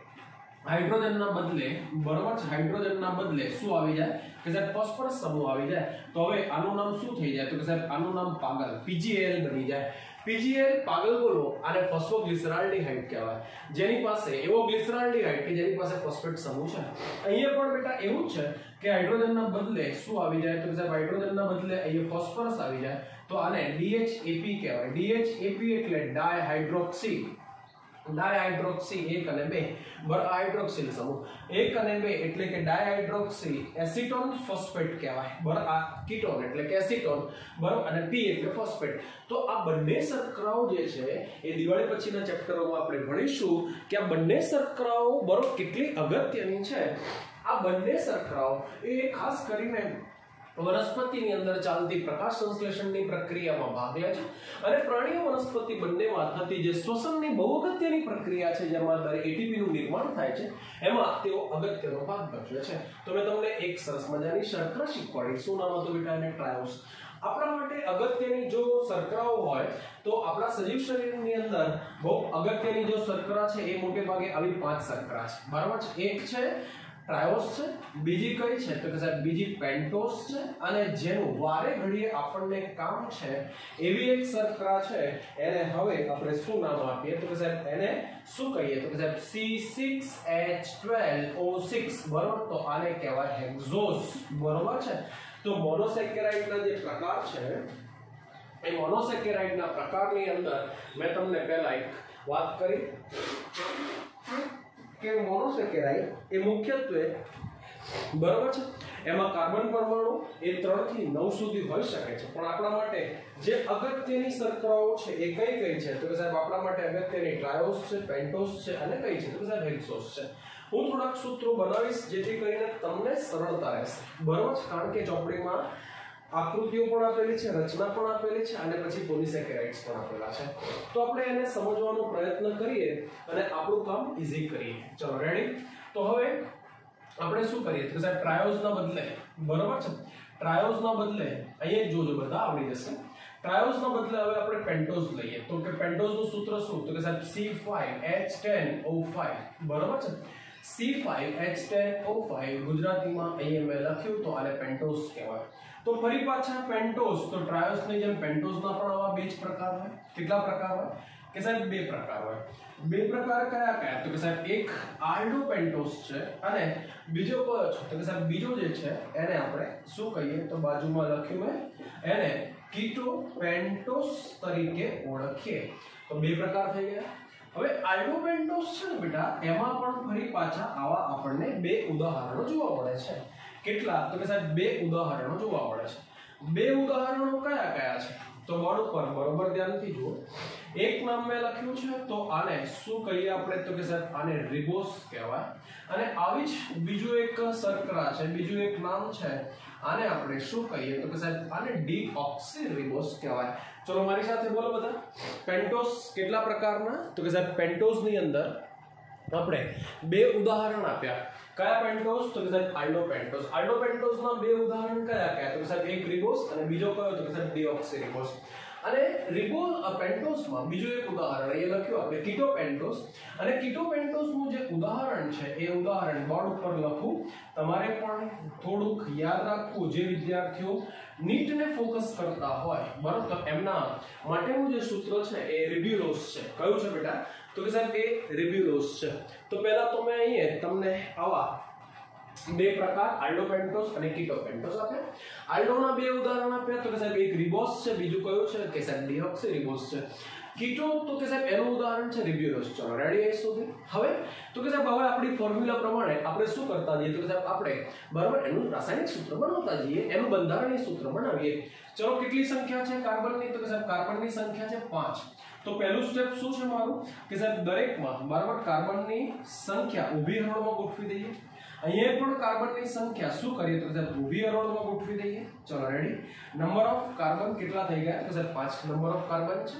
હાઇડ્રોજનના બદલે બરાબર છે, હાઇડ્રોજનના બદલે શું આવી જાય? કે સાહેબ ફોસ્ફરસ સમૂહ આવી જાય. તો હવે આનું નામ શું થઈ જાય? તો કે સાહેબ આનું નામ પાગલ, PgAl બની જાય. PgAl પાગલ બોલો આને ફોસ્ફોગ્લિસરાલ્ડિહાઇડ કહેવાય, જેની પાસે એવો ગ્લિસરાલ્ડિહાઇડ કે જેની પાસે ફોસ્ફેટ સમૂહ છે. અહીંયા પણ બેટા એવું જ છે કે હાઇડ્રોજનના બદલે શું આવી જાય? તો કે સાહેબ હાઇડ્રોજનના બદલે અહીંયા ફોસ્ફરસ આવી જાય, તો આને DHAP કહેવાય. DHAP એટલે ડાયહાઇડ્રોક્સી 1 અને 2 બરાબર, હાઇડ્રોક્સિલ સમૂહ 1 અને 2 એટલે કે ડાયહાઇડ્રોક્સી એસિટોન ફોસ્ફેટ કહેવાય બરાબર. આ કીટોન એટલે કે એસિટોન બરાબર, અને P એટલે ફોસ્ફેટ. તો આ બંને શર્કરાઓ જે છે એ દિવાળી પછીના ચેપ્ટરોમાં આપણે ભણીશું કે આ બંને શર્કરાઓ બરાબર કેટલી અગત્યની છે. આ બંને શર્કરાઓ એ ખાસ કરીને વનસ્પતિની અંદર ચાલતી પ્રકાશ સંશ્લેષણની પ્રક્રિયામાં ભાગ લે છે, અને પ્રાણીઓ વનસ્પતિ બંનેમાં થતી જે શ્વસનની બહુ અગત્યની પ્રક્રિયા છે, જેમાં ATP નું નિર્માણ થાય છે, એમાં તેઓ અગત્યનો ભાગ ભજવે છે. તો મેં તમને એક સરસ મજાની શર્કરા શીખવાડી. શું નામ હતું બેટા? એને ટ્રાયોસ. આપણા માટે અગત્યની જો શર્કરાઓ હોય તો આપણા સજીવ શરીરની અંદર બહુ અગત્યની જો શર્કરા છે એ મોટે ભાગે આવી 5 શર્કરા છે બરાબર છે. એક છે ટ્રાયોસ છે, બીજી કઈ છે? તો કે સાહેબ બીજી પેન્ટોસ છે, અને જેનું વારે ઘડીએ આપણને કામ છે એવી એક શર્કરા છે, એને હવે આપણે શું નામ આપીએ? તો કે સાહેબ એને શું કહીએ? તો કે સાહેબ C6H12O6 બરાબર. તો આને કહેવાય હેક્ઝોસ બરાબર છે. તો મોનોસેકેરાઇડના જે પ્રકાર છે એ મોનોસેકેરાઇડના પ્રકારની અંદર મેં તમને પહેલા એક વાત કરી કે મોનોસેકેરાઇડ એ મુખ્યત્વે બરાબર છે એમાં કાર્બન પરમાણુ એ 3 થી 9 સુધી હોઈ શકે છે, પણ આપણા માટે જે અગત્યની શર્કરાઓ છે એ કઈ કઈ છે? તો કે સાહેબ આપણા માટે અગત્યની ટ્રાયોસ છે, પેન્ટોસ છે, અને કઈ છે? તો કે સાહેબ હેક્સોસ છે. હું થોડાક સૂત્રો બનાવીશ જેથી કરીને તમને સરળતા રહેશે બરાબર છે, કારણ કે ચોપડીમાં આકૃતિઓ પણ આપેલી છે, રચના પણ આપેલી છે, અને પછી પોલિસેકેરાઇડ્સ પણ આપેલા છે. તો આપણે એને સમજવાનો પ્રયત્ન કરીએ અને આપણું કામ ઈઝી કરીએ. ચલો રેડી. તો હવે આપણે શું કરીએ? તો સાહેબ ટ્રાયોઝના બદલે બરાબર છે, ટ્રાયોઝના બદલે અહીંયા જોજો બધા આવડી જશે. ટ્રાયોઝના બદલે હવે આપણે પેન્ટોઝ લઈએ. તો કે પેન્ટોઝનું સૂત્ર શું? તો કે સાહેબ C5H10O5 બરાબર છે. C5H10O5 ગુજરાતીમાં અહીંયા મેં લખ્યું તો આને પેન્ટોઝ કહેવાય. તો ફરી પાછા પેન્ટોઝ, તો ટ્રાયોસની જેમ પેન્ટોઝના પણ આવા 2 જ પ્રકાર હોય. કેટલા પ્રકાર હોય? કે સાહેબ 2 પ્રકાર હોય. 2 પ્રકાર કયા કયા? તો કે સાહેબ એક આલ્ડોપેન્ટોઝ છે, અને બીજો કયો છે? તો કે સાહેબ બીજો જે છે એને આપણે શું કહીએ? તો બાજુમાં લખ્યું મેં, એને કીટોપેન્ટોઝ તરીકે ઓળખીએ. તો 2 પ્રકાર થઈ ગયા. હવે આલ્ડોપેન્ટોઝ છે ને બેટા, એમાં પણ ફરી પાછા આવા આપણને 2 ઉદાહરણો જોવા મળે છે. કેટલા? તો કે સાહેબ 2 ઉદાહરણો જોવા મળે છે. 2 ઉદાહરણો કયા કયા છે? તો બોર્ડ ઉપર બરોબર ધ્યાનથી જુઓ. એક નામ મેં લખ્યું છે, તો આને શું કહીએ આપણે? તો કે સાહેબ આને રિબોસ કહેવાય. અને આવી જ બીજું એક શર્કરા છે, બીજું એક નામ છે, આને આપણે શું કહીએ? તો કે સાહેબ આને ડીઓક્સીરિબોસ કહેવાય. ચલો મારી સાથે બોલો બધા. પેન્ટોઝ કેટલા પ્રકારના? તો કે સાહેબ પેન્ટોઝની અંદર આપણે 2 ઉદાહરણ આપ્યા. કયા પેન્ટોઝ? તો કે સાહેબ આલ્ડોપેન્ટોઝ. આલ્ડોપેન્ટોઝના 2 ઉદાહરણ કયા કયા? તો કે સાહેબ એક રિબોસ અને બીજો કયો? તો કે સાહેબ ડીઓક્સીરિબોસ. અને પેન્ટોસમાં બીજું એક ઉદાહરણ અહીંયા લખ્યું આપણે કીટોપેન્ટોસ, અને કીટોપેન્ટોસનું જે ઉદાહરણ છે એ ઉદાહરણ બોર્ડ ઉપર લખું, તમારે પણ થોડુંક યાદ રાખવું. જે વિદ્યાર્થીઓ નીટને ફોકસ કરતા હોય બરાબર, તો એમના માટેનું જે સૂત્ર છે એ રિબ્યુલોસ છે. કયું છે બેટા? તો કે સાહેબ એ રિબ્યુલોસ છે. તો પહેલા તો મેં અહીંયા તમને આવા બે પ્રકાર આલ્ડોપેન્ટોસ અને કીટોપેન્ટોસ આપ્યા. આલ્ડોના બે ઉદાહરણ આપ્યા, તો કે સાહેબ એક રિબોસ છે, બીજું કયું છે કે સાહેબ ડિઓક્સીરિબોસ છે. કીટો તો કે સાહેબ એનું ઉદાહરણ છે રિબ્યુલોસ. ચલો રેડી આઈ સુધી. હવે તો કે સાહેબ હવે આપણી ફોર્મ્યુલા પ્રમાણે આપણે શું કરતા જઈએ, તો કે સાહેબ આપણે બરાબર એનું રાસાયણિક સૂત્ર બનાવતા જઈએ, એનું બંધારણીય સૂત્ર બનાવીએ. ચલો કેટલી સંખ્યા છે કાર્બનની? તો કે સાહેબ કાર્બનની સંખ્યા છે 5. તો પહેલું સ્ટેપ શું છે મારું કે સાહેબ દરેકમાં બરાબર કાર્બનની સંખ્યા ઊભી હરોળમાં ગોઠવી દઈએ. અહીંયા પણ કાર્બનની સંખ્યા શું કરીએ તો સાહેબ ઊભી હરોળમાં ગોઠવી દઈએ. ચલો રેડી. નંબર ઓફ કાર્બન કેટલા થઈ ગયા? તો સાહેબ 5 નંબર ઓફ કાર્બન છે.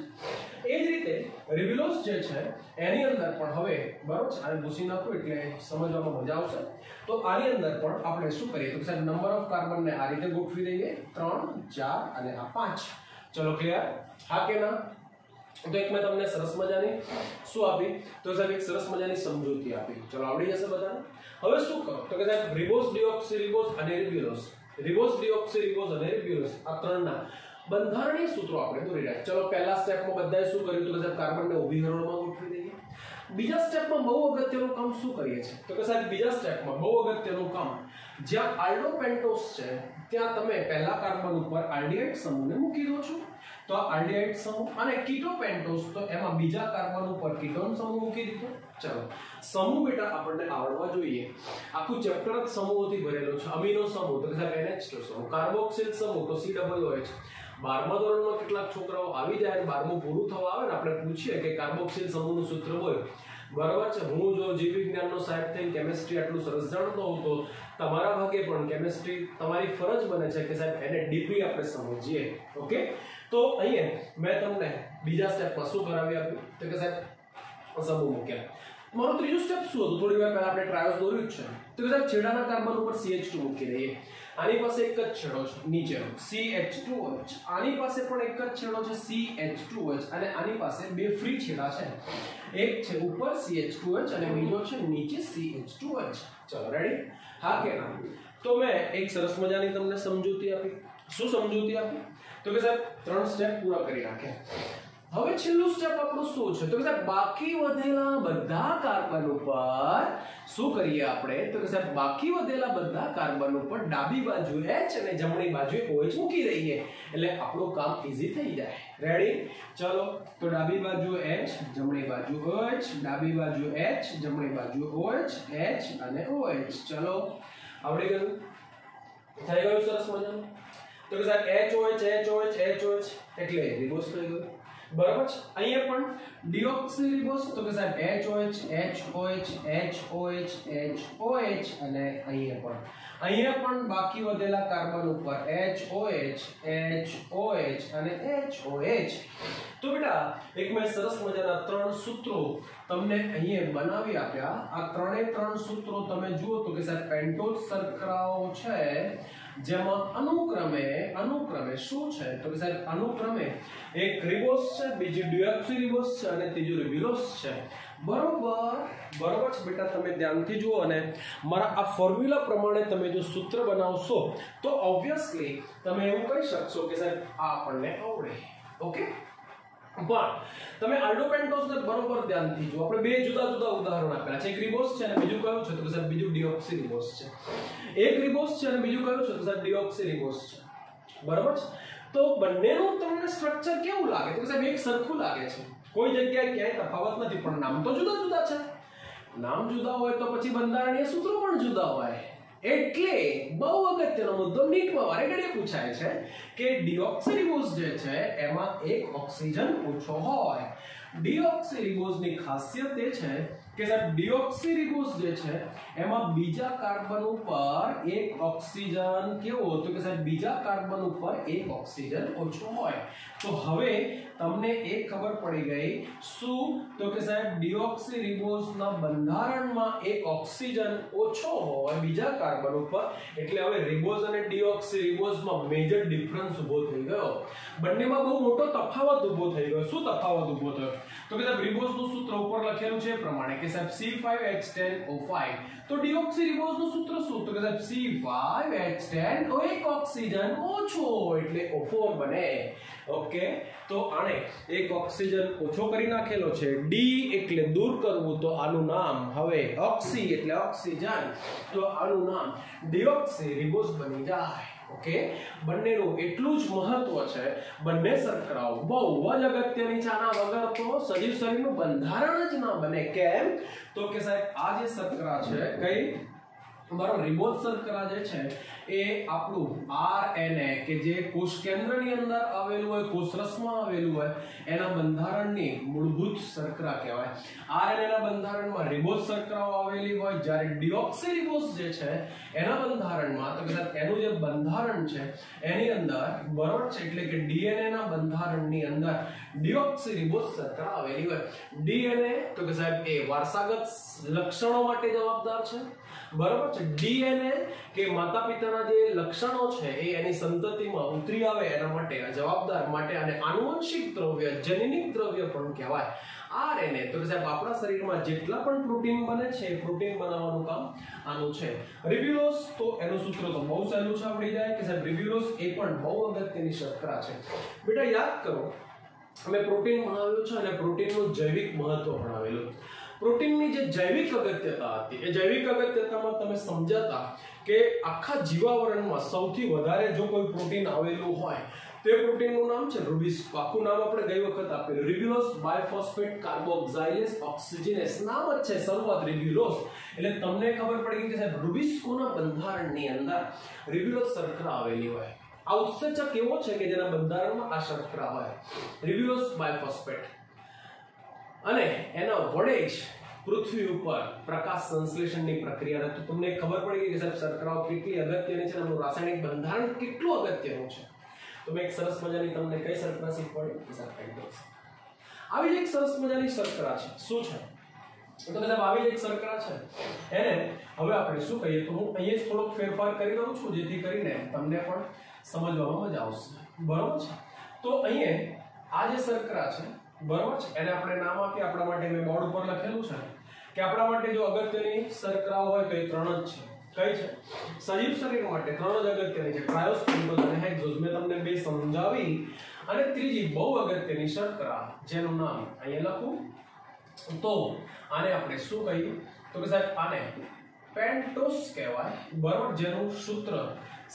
એ જ રીતે રિબ્યુલોસ જે છે એની અંદર પણ હવે બરાબર છે, આને ભૂસી નાખો એટલે સમજવામાં મજા આવશે. તો આની અંદર પણ આપણે શું કરીએ તો સાહેબ નંબર ઓફ કાર્બનને આ રીતે ગોઠવી દઈએ, 3 4 અને આ 5. ચલો ક્લિયર? હા કે ના? તો એક મેં તમને સરસ મજાની શું આપી, તો સાહેબ એક સરસ મજાની સમજૂતી આપી. ચલો આવડી જશે બધાને. હવે શું કરો તો કે સાહેબ રિબોસ ડિઓક્સીરિબોસ અને રિબ્યુલોસ, રિબોસ ડિઓક્સીરિબોસ અને રિબ્યુલોસ આ ત્રણના બંધારણીય સૂત્રો આપણે દોરી રહ્યા. ચલો પહેલા સ્ટેપમાં બધાએ શું કર્યું તો કે સાહેબ કાર્બનને ઊભી હરોળમાં ગોઠવી દઈએ. બીજા સ્ટેપમાં બહુ અગત્યનું કામ શું કરીએ છીએ તો કે સાહેબ બીજા સ્ટેપમાં બહુ અગત્યનું કામ, જ્યાં આલ્ડોપેન્ટોસ છે ત્યાં તમે પહેલા કાર્બન ઉપર આલ્ડીહાઇડ સમૂહને મૂકી દો છો, તો આ આલ્ડીહાઇડ સમૂહ, અને કીટોપેન્ટોસ તો એમાં બીજા કાર્બન ઉપર કીટોન સમૂહ મૂકી દીધો. ચલો સમૂહ બેટા આપણને આવડવા જોઈએ. આખું ચેપ્ટર જ સમૂહોથી ભરેલું છે. અમીનો સમૂહ તો કે સાહેબ NH2 સમૂહ, કાર્બોક્સિલ સમૂહ તો COOH. 12મા ધોરણમાં કેટલાક છોકરાઓ આવી જાય અને 12મું પૂરું થવા આવે ને આપણે પૂછીએ કે કાર્બોક્સિલ સમૂહનું સૂત્ર બોલ. બરાબર છે, હું જો જીવ વિજ્ઞાનનો સાહેબ થઈને કેમિસ્ટ્રી આટલું સરસ જાણતો હોઉં તો તમારા ભાગે પણ કેમિસ્ટ્રી તમારી ફરજ બને છે કે સાહેબ એને ડીપલી આપણે સમજીએ. ઓકે, તો અહીંયા મેં તમને બીજા સ્ટેપમાં શું કરાવી આપ્યું તો કે સાહેબ સમૂહ મૂક્યા. મારું ત્રીજું સ્ટેપ શું હતું? થોડી વાર પહેલા આપણે ટ્રાયોસ દોર્યું જ છે. તો કે સાહેબ છેડાના કાર્બન ઉપર CH2 મૂકી દઈએ. આની પાસે એક જ છેડો છે નીચેનો CH2OH, આની પાસે પણ એક જ છેડો છે CH2OH, અને આની પાસે બે ફ્રી છેડા છે, એક છે ઉપર CH2OH અને બીજો છે નીચે CH2OH. ચલો રેડી? હા કે ના? તો મેં એક સરસ મજાની તમને સમજૂતી આપી. શું સમજૂતી આપી તો કે સાહેબ 3 સ્ટેપ પૂરા કરી નાખ્યા. હવે છેલ્લું સ્ટેપ આપણું શું છે તો કે સાહેબ બાકી વધેલા બધા કાર્બન ઉપર શું કરીએ આપણે તો કે સાહેબ બાકી વધેલા બધા કાર્બન ઉપર ડાબી બાજુ H અને જમણી બાજુ OH મૂકી દઈએ, એટલે આપણું કામ ઈઝી થઈ જાય. રેડી? ચલો તો ડાબી બાજુ H, જમણી બાજુ OH, ડાબી બાજુ H, જમણી બાજુ OH, H અને OH. ચલો આવડી ગયું? થઈ ગયું સરસ મજાનું? તો કે સાહેબ HOH એટલે રિબોસ થઈ ગયું. બરાબર છે. અહીંયા પણ ડિઓક્સીરિબોસ તો કે સાહેબ HOH અને અહીંયા પણ બાકી વધેલા કાર્બન ઉપર HOH અને HOH. તો બેટા એક મેં સરસ મજાના 3 સૂત્રો તમને અહીંયા બનાવી આપ્યા. આ ત્રણે 3 સૂત્રો તમે જુઓ તો કે સાહેબ પેન્ટોઝ શર્કરાઓ છે જેમાં અનુક્રમે શું છે તો કે સાહેબ અનુક્રમે એક રિબોસ છે, બીજી ડિઓક્સીરિબોસ છે અને ત્રીજું રિબ્યુલોસ છે. બરોબર છે બેટા, તમે ધ્યાનથી જુઓ અને મારા આ ફોર્મ્યુલા પ્રમાણે તમે જો સૂત્ર બનાવશો તો ઓબ્વિયસલી તમે એવું કહી શકશો કે સાહેબ આ આપણને આવડે. ઓકે, પણ તમે આલ્ડોપેન્ટોસને બરોબર ધ્યાનથી જુઓ. આપણે બે જુદા જુદા ઉદાહરણ આપેલા છે. એક રિબોસ છે અને બીજું કયું છે તો સાહેબ બીજું ડિઓક્સીરિબોસ છે. એક રિબોસ છે અને બીજું કયું છે તો સાહેબ ડિઓક્સીરિબોસ છે. બરાબર છે? તો બંનેનું તમને સ્ટ્રક્ચર કેવું લાગે તો સાહેબ એક સરખું લાગે છે, કોઈ જગ્યાએ ક્યાંય તફાવત નથી, પણ નામ તો જુદા જુદા છે. નામ જુદા હોય તો પછી બંધારણીય સૂત્રો પણ જુદા હોય. એટલે બહુ અગત્યનો મુદ્દો નીટમાં વારે ઘડીએ પૂછાય છે કે ડિઓક્સીરિબોસ જે છે એમાં એક ઓક્સિજન ઓછો હોય. ડિઓક્સીરિબોસની ખાસિયત એ છે કે સાહેબ ડીઓક્સીરિબોઝ જે છે એમાં બીજા કાર્બન ઉપર એક ઓક્સિજન કેવો, તો કે સાહેબ બીજા કાર્બન ઉપર એક ઓક્સિજન ઓછો હોય. તો હવે તમને એક ખબર પડી ગઈ શું, તો કે સાહેબ ડીઓક્સીરિબોઝના બંધારણમાં એક ઓક્સિજન ઓછો હોય બીજા કાર્બન ઉપર, એટલે હવે રિબોઝ અને ડીઓક્સીરિબોઝમાં મેજર ડિફરન્સ ઊભો થઈ ગયો. બંનેમાં બહુ મોટો તફાવત ઊભો થઈ ગયો. શું તફાવત ઊભો થયો, તો કે સાહેબ રિબોઝનું સૂત્ર ઉપર લખેલું છે એ પ્રમાણે કે સાહેબ C5H10O5, તો ડીઓક્સીરિબોઝનું સૂત્ર શું, તો કે સાહેબ C5H10 એક ઓક્સિજન ઓછો એટલે O4 બને. ઓકે, તો આને એક ઓક્સિજન ઓછો કરી નાખેલો છે. ડી એટલે દૂર કરવું, તો આનું નામ હવે ઓક્સી એટલે ઓક્સિજન, તો આનું નામ ડીઓક્સીરિબોઝ બની જાય. ઓકે, બંનેનું એટલું જ મહત્વ છે. બંને શર્કરાઓ બહુ જ અગત્યની છે. આના વગર તો સજીવ શરીરનું બંધારણ જ ના બને. કેમ, તો કે સાહેબ આ જે શર્કરા છે કઈ મારો રિબોઝ શર્કરા જે છે એ આપણું આરએનએ કે જે કોષ કેન્દ્રની અંદર આવેલું હોય, કોષરસમાં આવેલું હોય, એના બંધારણની મૂળભૂત શર્કરા કહેવાય. આરએનએ ના બંધારણમાં રિબોઝ શર્કરાઓ આવેલી હોય, જ્યારે ડીઓક્સીરિબોઝ જે છે એના બંધારણમાં, તો કદાચ એનું જે બંધારણ છે એની અંદર બરોબર છે, એટલે કે ડીએનએ ના બંધારણની અંદર ડીઓક્સીરિબોઝ શર્કરા આવેલી હોય. ડીએનએ તો કે સાહેબ એ વારસાગત લક્ષણો માટે જવાબદાર છે. બરાબર છે. ડીએનએ કે માતા પિતાના જે લક્ષણો છે એ એની સંતતિમાં ઉતરી આવે એના માટે જવાબદાર માટે, અને આનુવંશિક દ્રવ્ય જનીનિક દ્રવ્ય પણ કહેવાય. આરએનએ તો કે સાહેબ આપણા શરીરમાં જેટલા પણ પ્રોટીન બને છે એ પ્રોટીન બનાવવાનું કામ આનું છે. રિબ્યુલોઝ તો એનું સૂત્ર તો બહુ સહેલું છે, આવડી જાય કે સાહેબ રિબ્યુલોઝ એ પણ બહુ અગત્યની શર્કરા છે. બેટા યાદ કરો, અમે પ્રોટીન ભણાવ્યું છે અને પ્રોટીનનું જૈવિક મહત્વ ભણાવેલું. પ્રોટીનની જે જૈવિક અગત્યતા હતી એ જૈવિક અગત્યતામાં તમે સમજાતા કે આખા જીવાવરણમાં સૌથી વધારે જો કોઈ પ્રોટીન આવેલું હોય તે પ્રોટીનનું નામ છે રૂબિસ્કો. આખું નામ આપણે ગઈ વખત આપેલું, રિબ્યુલોઝ બાયફોસ્ફેટ કાર્બોક્સિલેઝ ઓક્સિજનેસ નામ જ છે શરૂઆત રિબ્યુલોઝ. એટલે તમને ખબર પડી ગઈ કે સાહેબ રૂબિસ્કોના બંધારણની અંદર રિબ્યુલોઝ શર્કરા આવેલી હોય. આ ઉત્સેચક એવો છે કે જેના બંધારણમાં આ શર્કરા હોય, રિબ્યુલોઝ બાયફોસ્ફેટ, અને એના વડે જ પૃથ્વી ઉપર પ્રકાશ સંશ્લેષણની પ્રક્રિયા તો તમને ખબર પડી ગઈ કે સાહેબ શર્કરાઓ કેટલી અગત્યની છે, એનું રાસાયણિક બંધારણ કેટલું અગત્યનું છે. તો મેં એક સરસ મજાની તમને કઈ શર્કરા શીખવાડી, આવી જ એક સરસ મજાની શર્કરા છે. શું છે, તો સાહેબ આવી જ એક શર્કરા છે, એને હવે આપણે શું કહીએ, તો હું અહીંયા જ થોડોક ફેરફાર કરી દઉં છું જેથી કરીને તમને પણ સમજવામાં મજા આવશે. બરોબર છે. તો અહીંયા આ જે શર્કરા છે બરોબર છે, એને આપણે નામ આપીએ. આપણા માટે મેં બોર્ડ ઉપર લખેલું છે કે આપણા માટે જો અગત્યની શર્કરાઓ હોય તો એ ત્રણ જ છે. કઈ છે, સજીવ શરીર માટે ત્રણ જ અગત્યની છે, ટ્રાયોસ, પેન્ટોઝ અને હેક્ઝોઝ. મેં તમને બે સમજાવી. અને ત્રીજી બહુ અગત્યની શર્કરા જેનું નામ અહીંયા લખું, તો આને આપણે શું કહીએ, તો કે સાહેબ આને પેન્ટોઝ કહેવાય. બરોબર, જેનું સૂત્ર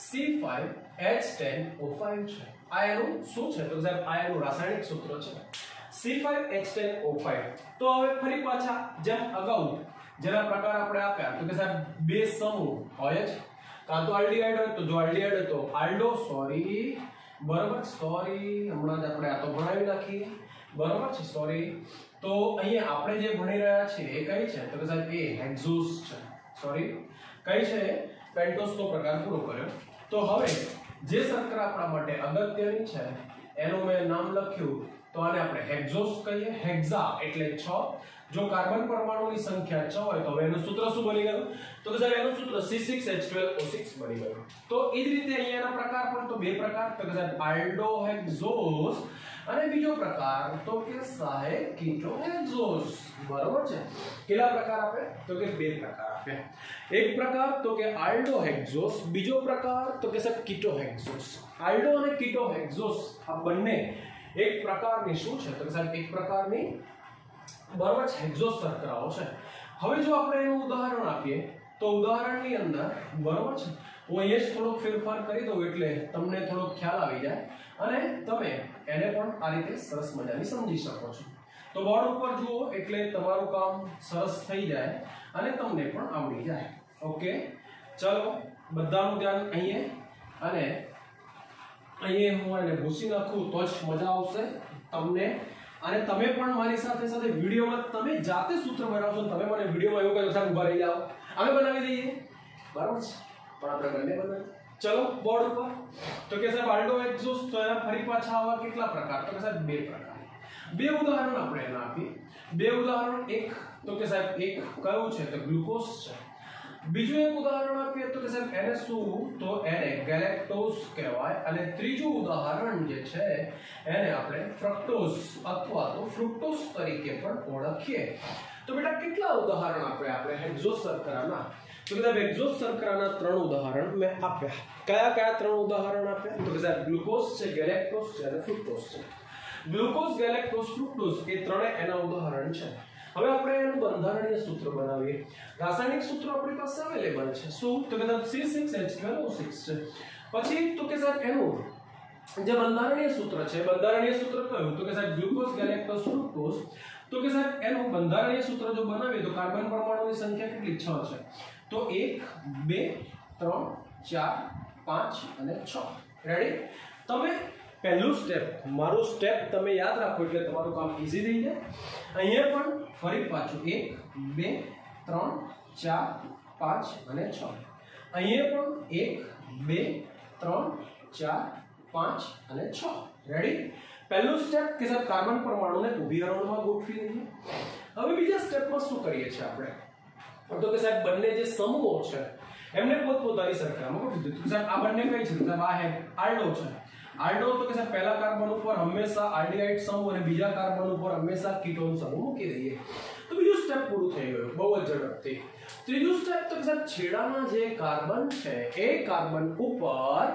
C5H10O5 છે. આ એનું શું છે, તો સાહેબ આ એનું રાસાયણિક સૂત્ર છે C5H10O5. તો હવે ફરી પાછા જેમ અગાઉ જેના પ્રકાર આપણે આપ્યા, તો કે સાહેબ બે સમૂહ હોય જ, કાં તો આલ્ડીહાઇડ હોય, તો જો આલ્ડીહાઇડ હોય તો આલ્ડો, બરોબર, હમણાં જ આપણે આ તો ભણાવી નાખીએ. બરોબર છે, તો અહીંયા આપણે જે ભણી રહ્યા છીએ એ કઈ છે, તો કે સાહેબ એ હેક્ઝોઝ છે. કઈ છે, પેન્ટોઝ તો પ્રકાર પૂરો કર્યો. તો હવે જે શર્કરા આપણા માટે અગત્યની છે એનું મેં નામ લખ્યું, તો આને આપણે હેક્ઝોઝ કહીએ. હેક્ઝા એટલે 6. જો કાર્બન પરમાણુની સંખ્યા 6 હોય તો હવે એનું સૂત્ર શું બની ગયું, તો કે સાહેબ એનું સૂત્ર C6H12O6 બની ગયું. તો એ જ રીતે અહીંયાના પ્રકાર પણ તો બે પ્રકાર, તો કે સાહેબ આલ્ડોહેક્ઝોઝ અને બીજો પ્રકાર તો કે સાહેબ કીટોહેક્ઝોઝ. બરોબર છે. કેટલા પ્રકાર આપે, તો કે બે પ્રકાર આપે. એક પ્રકાર તો કે આલ્ડોહેક્ઝોઝ, બીજો પ્રકાર તો કે સાહેબ કીટોહેક્ઝોઝ. આલ્ડો અને કીટોહેક્ઝોઝ આ બંને એક પ્રકારની શું છે, તો કે સાહેબ એક પ્રકારની બરોબર છે હેક્ઝોઝ શર્કરાઓ છે. હવે જો આપણે એનું ઉદાહરણ આપીએ તો ઉદાહરણની અંદર બરોબર છે હું અહીંયા જ થોડોક ફેરફાર કરી દઉં એટલે તમને થોડો ખ્યાલ આવી જાય અને તમે એને પણ આ રીતે સરસ મજાની સમજી શકો છો. તો બોર્ડ ઉપર જુઓ એટલે તમારું કામ સરસ થઈ જાય અને તમને પણ આવડી જાય. ઓકે, ચલો બધાનું ધ્યાન અહીંયા, અને અહીંયા હું એને ભૂસી નાખું તો જ મજા આવશે તમને અને તમે પણ મારી સાથે સાથે વિડિયોમાં તમે જાતે સૂત્ર બનાવશો. તમે મને વિડિયોમાં એવું કહ્યું સાહેબ ઊભા રહી જાઓ, અમે બનાવી દઈએ, બરાબર છે, પણ આપણે બંને બનાવીએ. ચલો બોર્ડ ઉપર. તો કે સાહેબ આલ્ડો એક્ઝોસ્ટ, તો એના ફરી પાછા આવા કેટલા પ્રકાર? તો કે સાહેબ બે પ્રકાર. બે ઉદાહરણ આપણે એના આપીએ. બે ઉદાહરણ, એક તો કે સાહેબ એક કયું છે? તો ગ્લુકોઝ છે. બીજું એક ઉદાહરણ આપીએ તો કે સાહેબ એને શું? તો એને ગેલેક્ટોઝ કહેવાય. અને ત્રીજું ઉદાહરણ જે છે એને આપણે ફ્રક્ટોઝ અથવા તો ફ્રુક્ટોઝ તરીકે પણ ઓળખીએ. તો બેટા કેટલા ઉદાહરણ આપણે એક્ઝોસ્ટ શર્કરાના? તો કે સાહેબ એક્ઝોસ્ટ શર્કરાના 3 ઉદાહરણ મેં આપ્યા. કયા કયા 3 ઉદાહરણ આપ્યા? તો કે સાહેબ ગ્લુકોઝ છે, ગેલેક્ટોઝ છે અને ફ્રુક્ટોઝ છે. ગ્લુકોઝ, ગેલેક્ટોઝ, ફ્રુક્ટોઝ એ ત્રણે એના ઉદાહરણ છે. હવે આપણે એનું બંધારણીય સૂત્ર બનાવીએ. રાસાયણિક સૂત્ર આપણી પાસે અવેલેબલ છે. શું? તો કે સાહેબ C6H12O6 છે. પછી તો કે સાહેબ એનું જે બંધારણીય સૂત્ર છે, બંધારણીય સૂત્ર કયું? તો કે સાહેબ ગ્લુકોઝ, ગેલેક્ટોઝ, ફ્રુક્ટોઝ. તો કે સાહેબ એનું બંધારણીય સૂત્ર જો બનાવીએ તો કાર્બન પરમાણુની સંખ્યા કેટલી? 6 છે. તો 1 2 3 4 5 અને 6. રેડી? તમે પહેલું સ્ટેપ, મારું સ્ટેપ તમે યાદ રાખો એટલે તમારું કામ ઈઝી થઈ જાય. અહીંયા પણ ફરી પાછું 1 2 3 4 5 અને 6. અહીંયા પણ 1 2 3 4 5 અને 6. રેડી? પહેલું સ્ટેપ કે સાહેબ કાર્બન પરમાણુને ઊભી હરોળમાં ગોઠવી દઈએ. હવે બીજા સ્ટેપમાં શું કરીએ છીએ આપણે? તો કે સાહેબ બંને જે સમૂહો છે એમને પોતપોતાની સંખ્યામાં ગોઠવી દીધું. સાહેબ આ બંને કઈ છે? સાહેબ આ આલ્ડો છે. આલ્ડો તો કે સાહેબ પહેલા કાર્બન ઉપર હંમેશા આલ્ડીહાઇડ સમૂહ અને બીજા કાર્બન ઉપર હંમેશા કીટોન સમૂહ મૂકી દઈએ. તો બીજું સ્ટેપ પૂરું થઈ ગયું બહુ જ ઝડપથી. ત્રીજું સ્ટેપ તો કે સાહેબ છેડાના જે કાર્બન છે એ કાર્બન ઉપર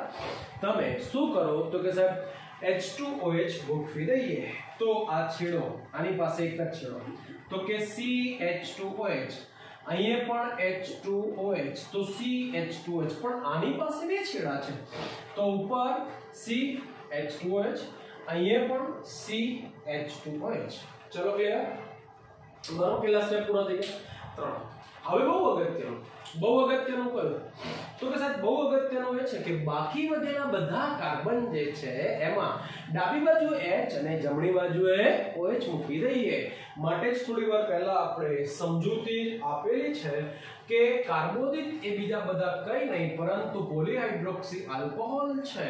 તમે શું કરો? તો કે સાહેબ H2OH ગોઠવી દઈએ. તો આ છેડો, આની પાસે એક જ છેડો, તો કે CH2OH. અહીંયા પણ H2OH, તો CH2OH. પણ આની પાસે બે છેડા છે, તો ઉપર CH2OH, અહીંયા પણ CH2OH. ચલો ક્લિયર? બરાબર, કેટલા સ્ટેપ પૂરા થઈ ગયા? 3. હવે બહુ અગત્યનું કયું? તો કે સાહેબ બહુ અગત્યનું એ છે કે બાકી વધેલા બધા કાર્બન જે છે એમાં ડાબી બાજુએ H અને જમણી બાજુએ OH મૂકી દઈએ. માટે જ થોડી વાર પહેલા આપણે સમજૂતી આપેલી છે કે કાર્બોદિત એ બીજા બધા કંઈ નહીં પરંતુ પોલીહાઇડ્રોક્સી આલ્કોહોલ છે.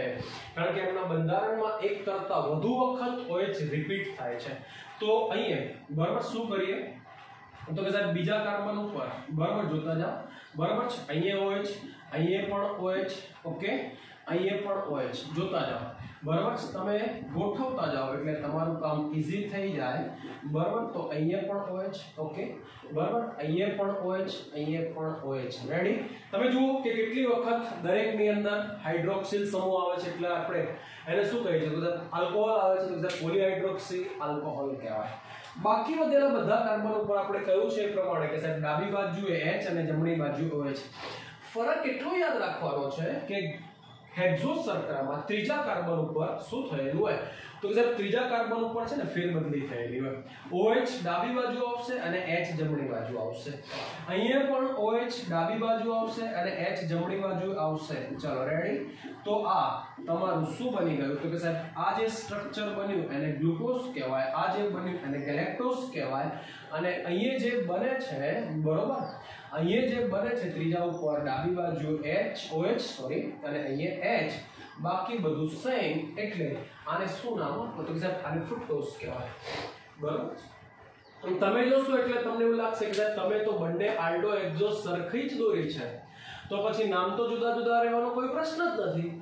કારણ કે એમના બંધારણમાં એક કરતા વધુ વખત OH રિપીટ થાય છે. તો અહીંયા બરાબર શું કરીએ? તો કે સાહેબ બીજા કાર્બન ઉપર બરાબર જોતા જાઓ. બરાબર છે? અહીંયા OH, અહીંયા પણ OH, ઓકે, અહીંયા પણ OH જોતા જાઓ. બરાબર છે? તમે ગોઠવતા જાઓ એટલે તમારું કામ ઈઝી થઈ જાય. બરાબર? તો અહીંયા પણ OH, ઓકે, બરાબર, અહીંયા પણ OH, અહીંયા પણ OH. રેડી? તમે જુઓ કે કેટલી વખત દરેકની અંદર હાઇડ્રોક્સિલ સમૂહ આવે છે એટલે આપણે એને શું કહીએ છીએ? તો આલ્કોહોલ આવે છે, તો પોલીહાઇડ્રોક્સી આલ્કોહોલ કહેવાય. બાકી વધેલા બધા કાર્બન ઉપર આપણે કહ્યું છે એ પ્રમાણે કે સાહેબ ડાબી બાજુએ H અને જમણી બાજુ OH. ફરક એટલો યાદ રાખવાનો છે કે હેક્ઝોસ શર્કરામાં ત્રીજા કાર્બન ઉપર શું થયેલું હોય? તો કે સાહેબ ત્રીજા કાર્બન ઉપર છે ને ફેરબદલી થયેલી હોય. OH ડાબી બાજુ આવશે અને H જમણી બાજુ આવશે. અહીંયા પણ OH ડાબી બાજુ આવશે અને H જમણી બાજુ આવશે. ચલો રેડી? તો આ તમારું શું બની ગયું? તો કે સાહેબ આ જે સ્ટ્રક્ચર બન્યું એને ગ્લુકોઝ કહેવાય, આ જે બન્યું એને ગેલેક્ટોઝ કહેવાય. અને અહીંયા જે બને છે, બરોબર, અહીંયા જે બને છે ત્રીજા ઉપર ડાબી બાજુ OH સોરી અને અહીંયા H, બાકી બધું સેમ. એટલે આને શું નામ? તો કે સાહેબ આને ફ્રુક્ટોઝ કહેવાય. બરોબર? તમે જોશો એટલે તમને એવું લાગશે કે સાહેબ તમે તો બંને આલ્ડો એક્ઝોસ સરખી જ દોરી છે, તો પછી નામ તો જુદા જુદા રહેવાનો કોઈ પ્રશ્ન જ નથી.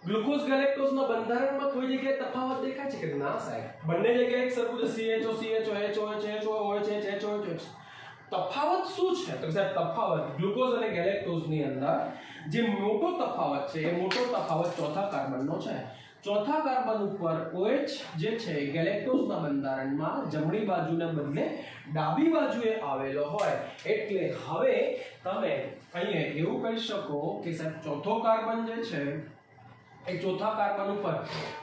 ગ્લુકોઝ ગેલેક્ટોઝના બંધારણમાં કોઈ જગ્યાએ તફાવત દેખાય છે કે ના સાહેબ? બંને જગ્યાએ એક સરખું છે, CHO CHO HOH. તફાવત શું છે? તો સાહેબ તફાવત ગ્લુકોઝ અને ગેલેક્ટોઝની અંદર જે મોટો તફાવત છે એ મોટો તફાવત ચોથા કાર્બનનો છે. ચોથા કાર્બન ઉપર OH જે છે ગેલેક્ટોઝના બંધારણમાં જમણી બાજુને બદલે ડાબી બાજુએ આવેલો હોય. એટલે હવે તમે અહીંયા એવું કહી શકો કે સાહેબ ચોથો કાર્બન જે છે એ ચોથા કાર્બન ઉપર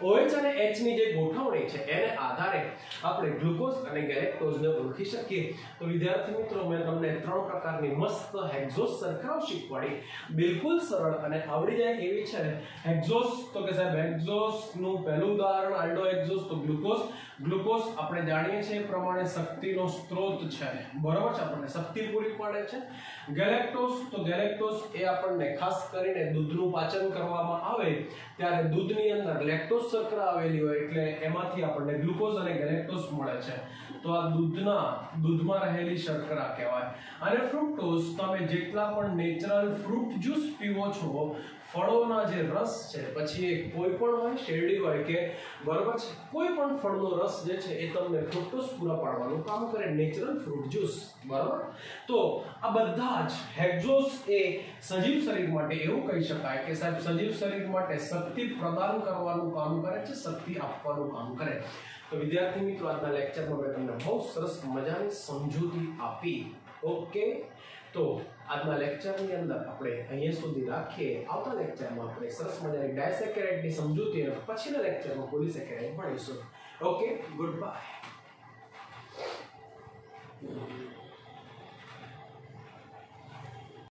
OH અને H ની જે ગોઠવણી છે એને આધારે આપણે ગ્લુકોઝ અને ગેલેક્ટોઝને ઓળખી શકીએ. તો વિદ્યાર્થી મિત્રો મેં તમને 3 પ્રકારની મસ્ત હેક્ઝોસ શર્કરાઓ શીખવાડી. બિલકુલ સરળ અને આવડી જાય એવી છે. હેક્ઝોસ તો કે સાહેબ હેક્ઝોસ નું પહેલું ઉદાહરણ આલ્ડો હેક્ઝોસ તો ગ્લુકોઝ, ગ્લુકોઝ આપણે જાણીએ છીએ એ પ્રમાણે શક્તિનો સ્ત્રોત છે, બરાબર છે, આપણને શક્તિ પૂરી પાડે છે. ગેલેક્ટોઝ, તો ગેલેક્ટોઝ એ આપણને ખાસ કરીને દૂધનું પાચન કરવામાં આવે ત્યારે દૂધની અંદર લેક્ટોઝ શર્કરા આવેલી હોય એટલે એમાંથી આપણને ગ્લુકોઝ અને ગેલેક્ટોઝ મળે છે. તો આ દૂધમાં રહેલી શર્કરા કહેવાય. અને ફ્રુક્ટોઝ, તમે જેટલા પણ નેચરલ ફ્રૂટ જ્યુસ પીવો છો, ફળોના જે રસ છે, પછી એ કોઈ પણ હોય, શેરડી હોય કે બરાબર છે, કોઈ પણ ફળનો રસ જે છે એ તમને ફ્રુક્ટોઝ પૂરા પાડવાનું કામ કરે, નેચરલ ફ્રૂટ જ્યુસ, બરાબર. તો આ બધા જ હેક્ઝોસ એ સજીવ શરીર માટે એવું કહી શકાય કે સાહેબ સજીવ શરીર માટે શક્તિ પ્રદાન કરવાનું કામ કરે છે, શક્તિ આપવાનું કામ કરે. તો વિદ્યાર્થી મિત્રો, આજના લેક્ચરમાં મેં તમને બહુ સરસ મજાની સમજૂતી આપી. ઓકે, તો આજના લેક્ચરની અંદર આપણે અહીંયા સુધી રાખીએ. આવતા લેક્ચરમાં આપણે સરસ મજાની ડાયસેકેરાઇડની સમજૂતી અને પછીના લેક્ચરમાં પોલિસેકેરાઇડ ભણીશું. Okay, good by.